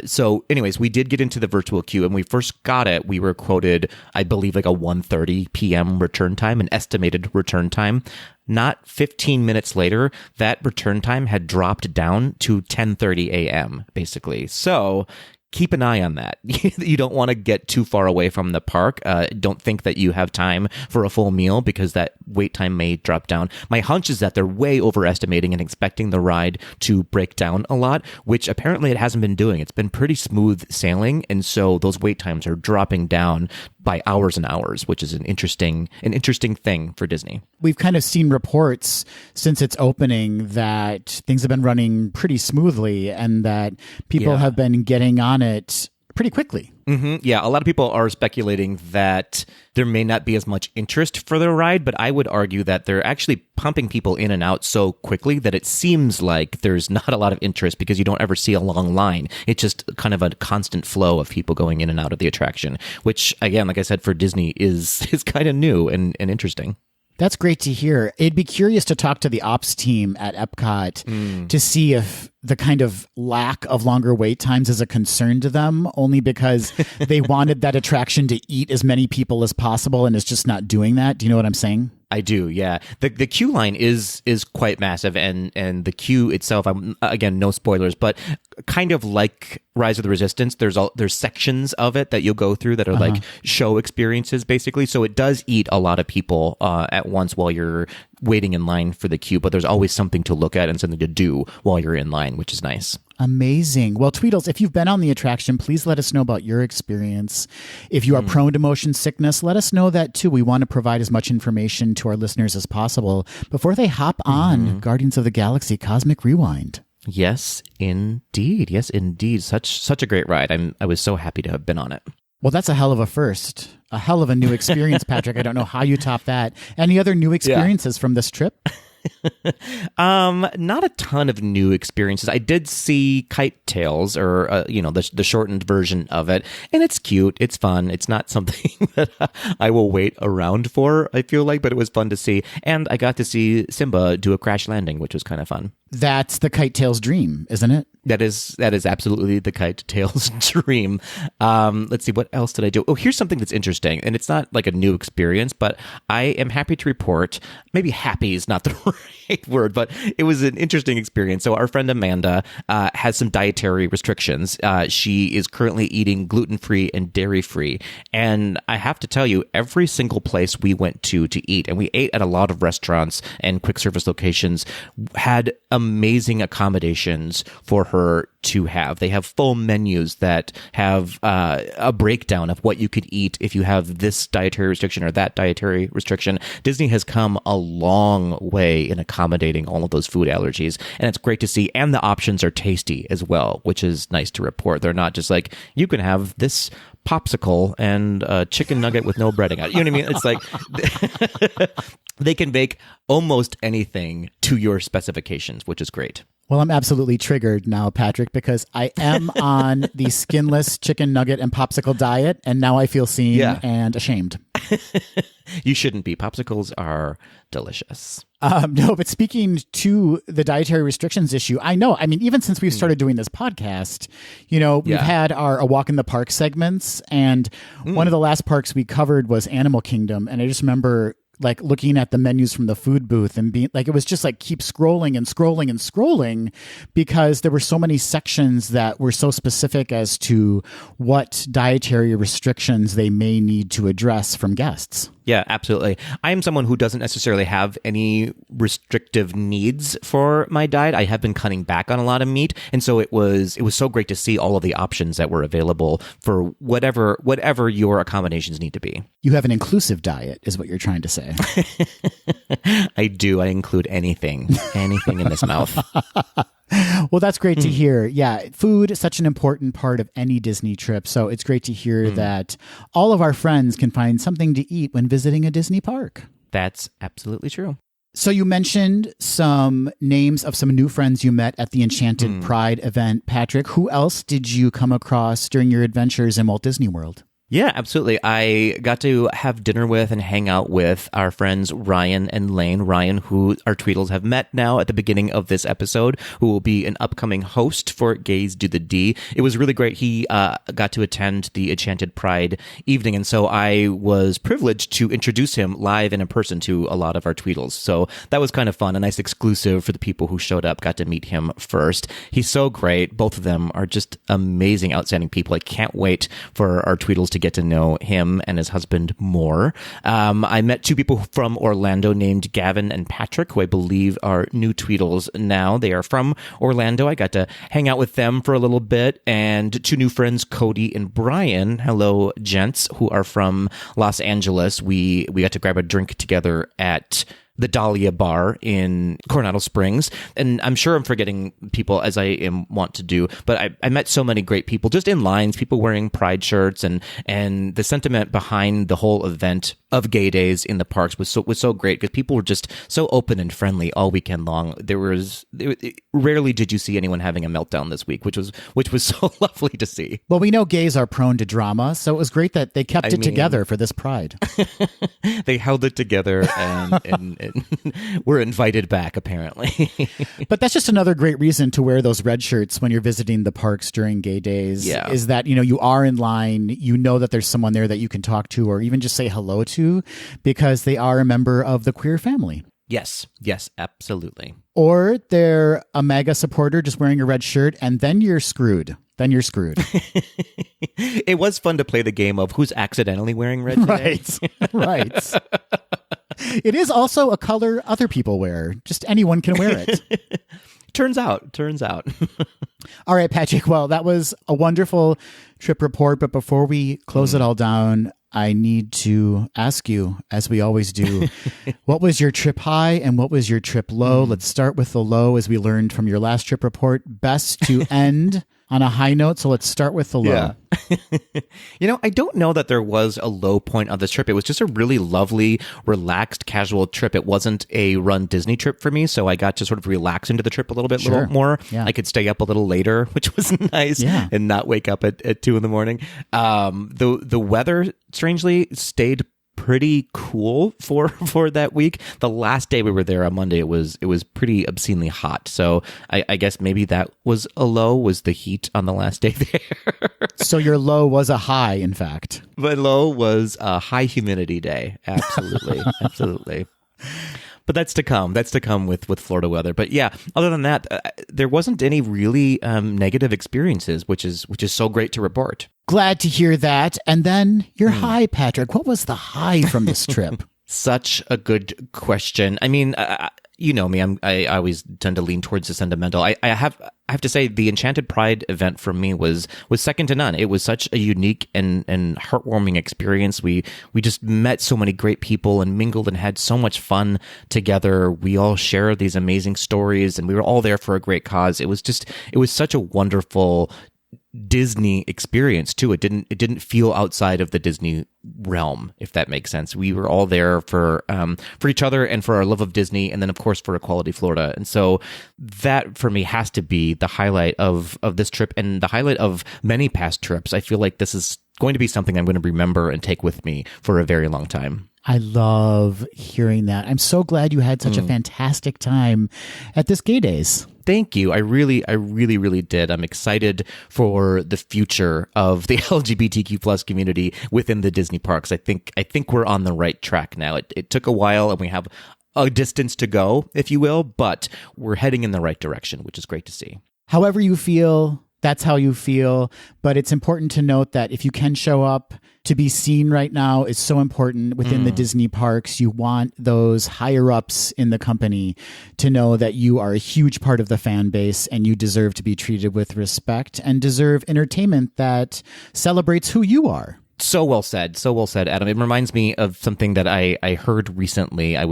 B: So anyways, we did get into the virtual queue, and we first got it. We were quoted, I believe, like a 1:30 p.m. return time, an estimated return time. Not 15 minutes later, that return time had dropped down to 10:30 a.m., basically. So keep an eye on that. You don't want to get too far away from the park. Don't think that you have time for a full meal because that wait time may drop down. My hunch is that they're way overestimating and expecting the ride to break down a lot, which apparently it hasn't been doing. It's been pretty smooth sailing, and so those wait times are dropping down by hours and hours, which is an interesting thing for Disney.
A: We've kind of seen reports since its opening that things have been running pretty smoothly and that people have been getting on it pretty quickly.
B: Mm-hmm. Yeah, a lot of people are speculating that there may not be as much interest for the ride, but I would argue that they're actually pumping people in and out so quickly that it seems like there's not a lot of interest because you don't ever see a long line. It's just kind of a constant flow of people going in and out of the attraction, which, again, like I said, for Disney is kind of new and interesting.
A: That's great to hear. It'd be curious to talk to the ops team at Epcot to see if the kind of lack of longer wait times is a concern to them, only because they wanted that attraction to eat as many people as possible and is just not doing that. Do you know what I'm saying?
B: I do, yeah. The queue line is quite massive, and the queue itself, again, no spoilers, but kind of like Rise of the Resistance, there's sections of it that you'll go through that are like show experiences, basically. So it does eat a lot of people at once while you're waiting in line for the queue, but there's always something to look at and something to do while you're in line, which is nice.
A: Amazing. Well, Tweedles, if you've been on the attraction, please let us know about your experience. If you are prone to motion sickness, let us know that too. We want to provide as much information to our listeners as possible before they hop on Guardians of the Galaxy Cosmic Rewind.
B: Yes, indeed. Yes, indeed. Such a great ride. I was so happy to have been on it.
A: Well, that's a hell of a first. A hell of a new experience, Patrick. I don't know how you top that. Any other new experiences from this trip?
B: Not a ton of new experiences. I did see Kite Tales, or the shortened version of it, and it's cute. It's fun. It's not something that I will wait around for, I feel like, but it was fun to see. And I got to see Simba do a crash landing, which was kind of fun.
A: That's the Kite Tales dream, isn't it?
B: That is absolutely the Kite Tales dream. Let's see, what else did I do? Oh, here's something that's interesting, and it's not like a new experience, but I am happy to report, maybe happy is not the right word, but it was an interesting experience. So our friend Amanda has some dietary restrictions. She is currently eating gluten-free and dairy-free, and I have to tell you, every single place we went to eat, and we ate at a lot of restaurants and quick service locations, had amazing accommodations for her to have. They have full menus that have a breakdown of what you could eat if you have this dietary restriction or that dietary restriction. Disney has come a long way in accommodating all of those food allergies, and it's great to see. And the options are tasty as well, which is nice to report. They're not just like, you can have this popsicle and a chicken nugget with no breading on it. You know what I mean? It's like they can bake almost anything to your specifications, which is great.
A: Well, I'm absolutely triggered now, Patrick, because I am on the skinless chicken nugget and popsicle diet, and now I feel seen and ashamed.
B: You shouldn't be. Popsicles are delicious.
A: No, but speaking to the dietary restrictions issue, I mean, even since we've started doing this podcast, we've had our A Walk in the Park segments, and one of the last parks we covered was Animal Kingdom, and I just remember like looking at the menus from the food booth and being like, it was just like keep scrolling and scrolling and scrolling because there were so many sections that were so specific as to what dietary restrictions they may need to address from guests.
B: Yeah, absolutely. I am someone who doesn't necessarily have any restrictive needs for my diet. I have been cutting back on a lot of meat, and so it was so great to see all of the options that were available for whatever your accommodations need to be.
A: You have an inclusive diet, is what you're trying to say. birthday.
B: I do. I include anything in this mouth.
A: Well, that's great to hear. Yeah, food is such an important part of any Disney trip. So it's great to hear that all of our friends can find something to eat when visiting a Disney park.
B: That's absolutely true.
A: So you mentioned some names of some new friends you met at the Enchanted Pride event, Patrick. Who else did you come across during your adventures in Walt Disney World?
B: Yeah, absolutely. I got to have dinner with and hang out with our friends Ryan and Lane. Ryan, who our Tweedles have met now at the beginning of this episode, who will be an upcoming host for Gays Do the D. It was really great. He got to attend the Enchanted Pride evening, and so I was privileged to introduce him live and in person to a lot of our Tweedles. So that was kind of fun, a nice exclusive for the people who showed up, got to meet him first. He's so great. Both of them are just amazing, outstanding people. I can't wait for our Tweedles to get to know him and his husband more. I met two people from Orlando named Gavin and Patrick, who I believe are new Tweedles now. They are from Orlando. I got to hang out with them for a little bit. And two new friends, Cody and Brian. Hello, gents, who are from Los Angeles. We got to grab a drink together at the Dahlia Bar in Coronado Springs. And I'm sure I'm forgetting people, as I am wont to do, but I met so many great people just in lines, people wearing pride shirts, and the sentiment behind the whole event of Gay Days in the parks was so great, because people were just so open and friendly all weekend long. Rarely did you see anyone having a meltdown this week, which was so lovely to see.
A: Well, we know gays are prone to drama, so it was great that they kept it together for this Pride.
B: They held it together and were invited back, apparently.
A: But that's just another great reason to wear those red shirts when you're visiting the parks during Gay Days.
B: Yeah.
A: Is that, you are in line, you know that there's someone there that you can talk to or even just say hello to, because they are a member of the queer family.
B: Yes, absolutely.
A: Or they're a MAGA supporter just wearing a red shirt, and then you're screwed.
B: It was fun to play the game of who's accidentally wearing red today.
A: Right. It is also a color other people wear. Just anyone can wear it.
B: Turns out.
A: All right, Patrick. Well, that was a wonderful trip report. But before we close it all down, I need to ask you, as we always do, what was your trip high and what was your trip low? Let's start with the low, as we learned from your last trip report. Best to end on a high note. So let's start with the low.
B: Yeah. I don't know that there was a low point on this trip. It was just a really lovely, relaxed, casual trip. It wasn't a run Disney trip for me, so I got to sort of relax into the trip a little more.
A: Yeah.
B: I could stay up a little later, which was nice, and not wake up at 2 a.m. The weather, strangely, stayed pretty cool for that week. The last day we were there on Monday, it was pretty obscenely hot. So I guess maybe that was a low, was the heat on the last day there.
A: So your low was a high, in fact.
B: My low was a high humidity day. Absolutely. Absolutely. But that's to come. That's to come with Florida weather. But yeah, other than that, there wasn't any really negative experiences, which is so great to report.
A: Glad to hear that. And then your high, Patrick. What was the high from this trip?
B: Such a good question. I mean, you know me. I always tend to lean towards the sentimental. I have to say, the Enchanted Pride event for me was second to none. It was such a unique and heartwarming experience. We just met so many great people and mingled and had so much fun together. We all shared these amazing stories, and we were all there for a great cause. It was such a wonderful Disney experience too. It didn't feel outside of the Disney realm, if that makes sense. We were all there for each other and for our love of Disney, and then of course for Equality Florida. And so that for me has to be the highlight of this trip, and the highlight of many past trips. I feel like this is going to be something I'm going to remember and take with me for a very long time.
A: I love hearing that. I'm so glad you had such a fantastic time at this Gay Days.
B: Thank you. I really did. I'm excited for the future of the LGBTQ plus community within the Disney parks. I think we're on the right track now. It took a while, and we have a distance to go, if you will, but we're heading in the right direction, which is great to see.
A: However you feel, that's how you feel. But it's important to note that if you can show up, to be seen right now is so important within the Disney parks. You want those higher ups in the company to know that you are a huge part of the fan base, and you deserve to be treated with respect and deserve entertainment that celebrates who you are.
B: So well said. So well said, Adam. It reminds me of something that I heard recently. I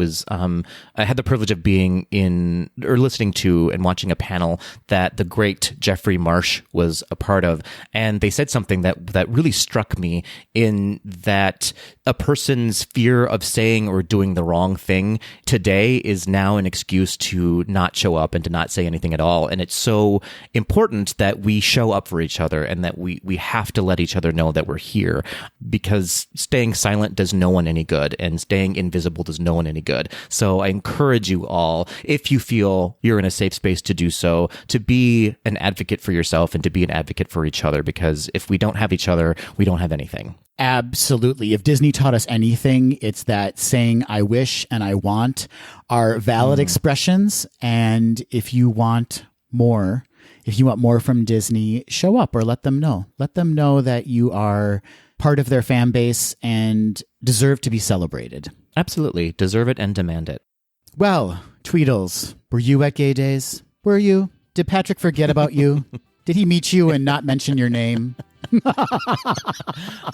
B: had the privilege of being in or listening to and watching a panel that the great Jeffrey Marsh was a part of. And they said something that really struck me, in that a person's fear of saying or doing the wrong thing today is now an excuse to not show up and to not say anything at all. And it's so important that we show up for each other, and that we have to let each other know that we're here. Because staying silent does no one any good, and staying invisible does no one any good. So I encourage you all, if you feel you're in a safe space to do so, to be an advocate for yourself and to be an advocate for each other, because if we don't have each other, we don't have anything.
A: Absolutely. If Disney taught us anything, it's that saying I wish and I want are valid expressions. And if you want more from Disney, show up or let them know. Let them know that you are part of their fan base and deserve to be celebrated.
B: Absolutely. Deserve it and demand it.
A: Well, Tweedles, were you at Gay Days? Were you? Did Patrick forget about you? Did he meet you and not mention your name?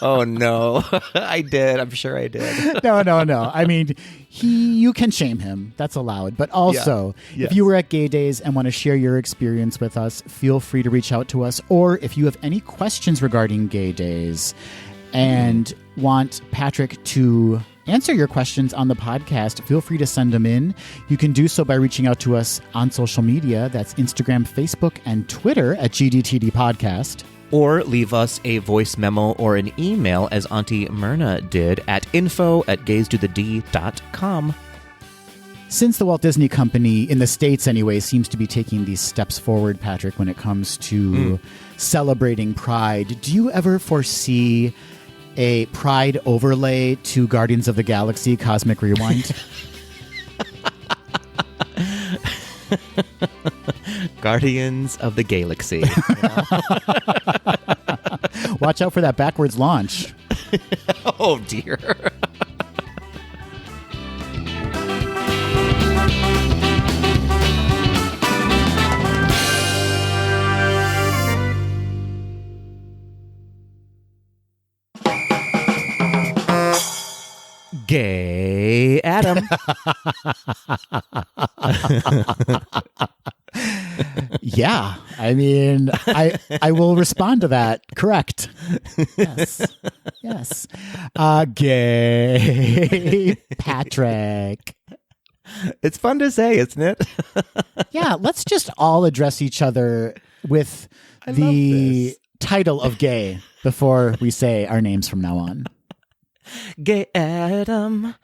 B: Oh, no. I did. I'm sure I did.
A: No. I mean, you can shame him. That's allowed. But also,
B: Yes.
A: if you were at Gay Days and want to share your experience with us, feel free to reach out to us. Or if you have any questions regarding Gay Days and want Patrick to answer your questions on the podcast, feel free to send them in. You can do so by reaching out to us on social media. That's Instagram, Facebook, and Twitter at GDTD Podcast.
B: Or leave us a voice memo or an email, as Auntie Myrna did, at info@gaysdothed.com.
A: Since the Walt Disney Company, in the States anyway, seems to be taking these steps forward, Patrick, when it comes to celebrating Pride, do you ever foresee a Pride overlay to Guardians of the Galaxy Cosmic Rewind?
B: Guardians of the Galaxy.
A: Watch out for that backwards launch.
B: Oh, dear. Gay Adam.
A: Yeah, I mean, I will respond to that. Correct. Yes. Gay Patrick.
B: It's fun to say, isn't it?
A: Yeah, let's just all address each other with the title of gay before we say our names from now on.
B: Gay Adam.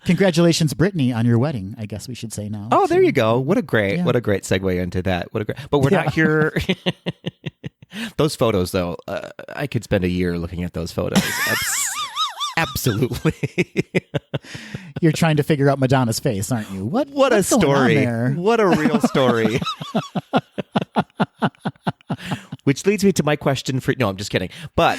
A: Congratulations, Brittany, on your wedding, I guess we should say now.
B: Oh, there you go. What a great segue into that. But we're not here. Those photos, though, I could spend a year looking at those photos. Absolutely.
A: You're trying to figure out Madonna's face, aren't you? What's
B: a story.
A: going on there?
B: What a real story. Which leads me to my question for... No, I'm just kidding. But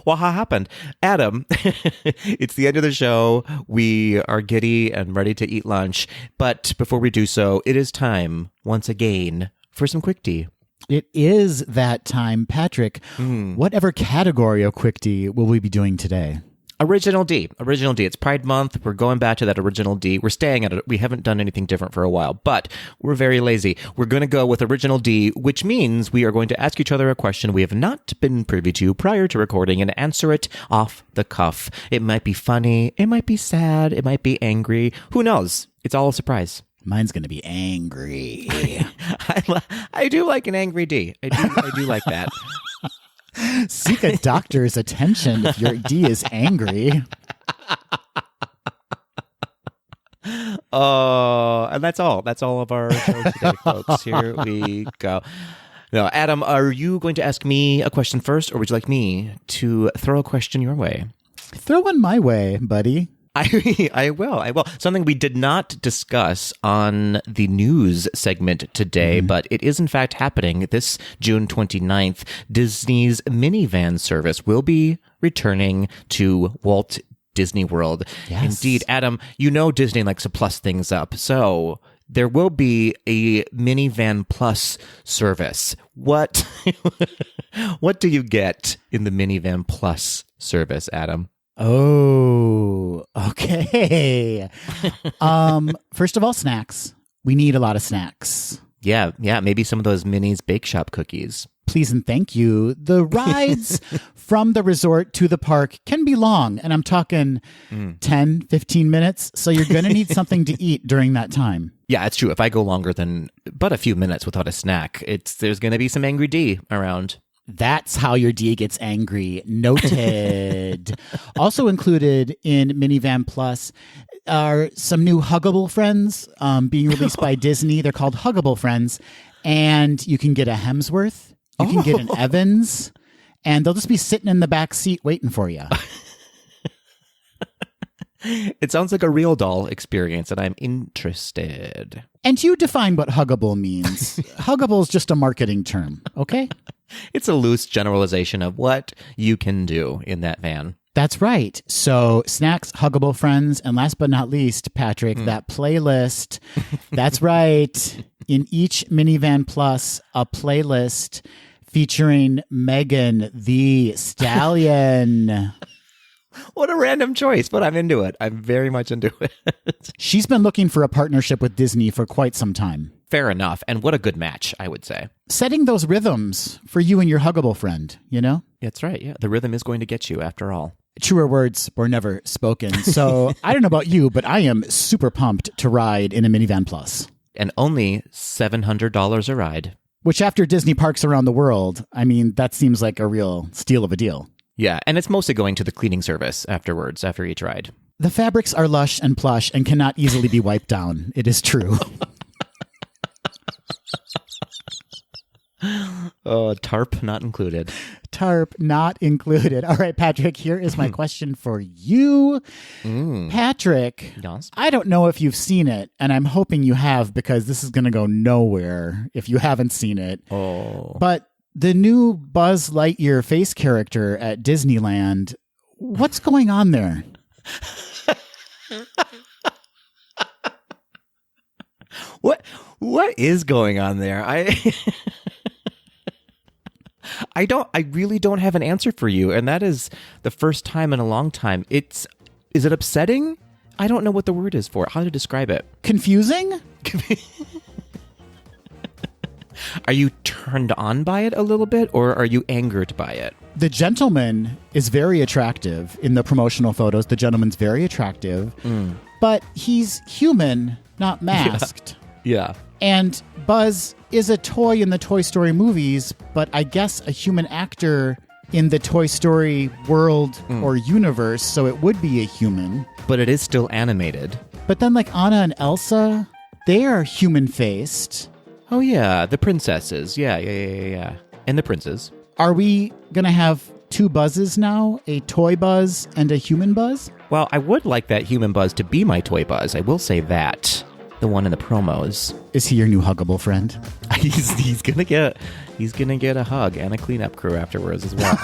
B: what happened? Adam, it's the end of the show. We are giddy and ready to eat lunch. But before we do so, it is time, once again, for some quick tea.
A: It is that time, Patrick. Whatever category of quick tea will we be doing today?
B: Original D. It's Pride Month. We're going back to that Original D. We're staying at it. We haven't done anything different for a while, but we're very lazy. We're going to go with Original D, which means we are going to ask each other a question we have not been privy to prior to recording and answer it off the cuff. It might be funny. It might be sad. It might be angry. Who knows? It's all a surprise.
A: Mine's going to be angry.
B: I do like an angry D. I do like that.
A: Seek a doctor's attention if your D is angry.
B: Oh, and that's all. That's all of our show today, folks. Here we go. Now, Adam, are you going to ask me a question first, or would you like me to throw a question your way?
A: Throw one my way, buddy.
B: I will. Something we did not discuss on the news segment today, but it is in fact happening this June 29th. Disney's minivan service will be returning to Walt Disney World.
A: Yes.
B: Indeed, Adam, you know Disney likes to plus things up. So there will be a Minivan Plus service. What what do you get in the Minivan Plus service, Adam?
A: Oh, okay. First of all, snacks. We need a lot of snacks.
B: Yeah, maybe some of those Minnie's Bake Shop cookies.
A: Please and thank you. The rides from the resort to the park can be long, and I'm talking 10, 15 minutes, so you're going to need something to eat during that time.
B: Yeah, it's true. If I go longer than but a few minutes without a snack, there's going to be some angry D around.
A: That's how your D gets angry. Noted. Also included in Minivan Plus are some new Huggable Friends being released by Disney. They're called Huggable Friends. And you can get a Hemsworth. You can get an Evans. And they'll just be sitting in the back seat waiting for you.
B: It sounds like a real doll experience, and I'm interested.
A: And you define what huggable means. Huggable is just a marketing term, okay?
B: It's a loose generalization of what you can do in that van.
A: That's right. So snacks, huggable friends, and last but not least, Patrick, that playlist. That's right. In each Minivan Plus, a playlist featuring Megan the Stallion.
B: What a random choice, but I'm into it. I'm very much into it.
A: She's been looking for a partnership with Disney for quite some time.
B: Fair enough. And what a good match, I would say.
A: Setting those rhythms for you and your huggable friend, you know?
B: That's right. Yeah. The rhythm is going to get you after all.
A: Truer words were never spoken. So I don't know about you, but I am super pumped to ride in a Minivan Plus.
B: And only $700 a ride.
A: Which after Disney parks around the world, I mean, that seems like a real steal of a deal.
B: Yeah, and it's mostly going to the cleaning service afterwards, after each ride.
A: The fabrics are lush and plush and cannot easily be wiped down. It is true.
B: Oh, tarp not included.
A: Tarp not included. All right, Patrick, here is my question for you. Patrick,
B: Yes?
A: I don't know if you've seen it, and I'm hoping you have because this is going to go nowhere if you haven't seen it.
B: Oh.
A: But the new Buzz Lightyear face character at Disneyland, what's going on there?
B: What is going on there? I really don't have an answer for you, and that is the first time in a long time. Is it upsetting? I don't know what the word is for it. How to describe it?
A: Confusing?
B: Are you turned on by it a little bit, or are you angered by it?
A: The gentleman is very attractive in the promotional photos. The gentleman's very attractive, but he's human, not masked.
B: Yeah.
A: And Buzz is a toy in the Toy Story movies, but I guess a human actor in the Toy Story world or universe, so it would be a human.
B: But it is still animated.
A: But then like Anna and Elsa, they are human-faced.
B: Oh, yeah. The princesses. Yeah. And the princes.
A: Are we going to have two Buzzes now? A toy Buzz and a human Buzz?
B: Well, I would like that human Buzz to be my toy Buzz. I will say that. The one in the promos.
A: Is he your new huggable friend?
B: He's gonna get a hug and a cleanup crew afterwards as well.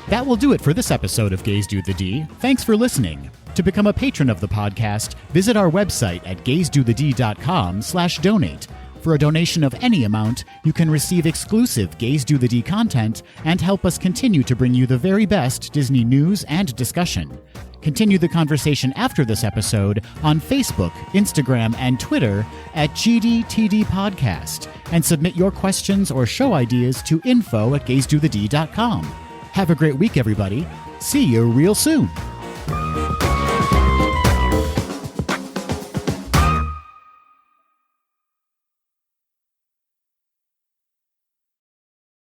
A: That will do it for this episode of Gays Do the D. Thanks for listening. To become a patron of the podcast, visit our website at gaysdothed.com/donate. For a donation of any amount, you can receive exclusive Gays Do the D content and help us continue to bring you the very best Disney news and discussion. Continue the conversation after this episode on Facebook, Instagram, and Twitter at GDTD Podcast, and submit your questions or show ideas to info@gaysdothed.com. Have a great week, everybody. See you real soon.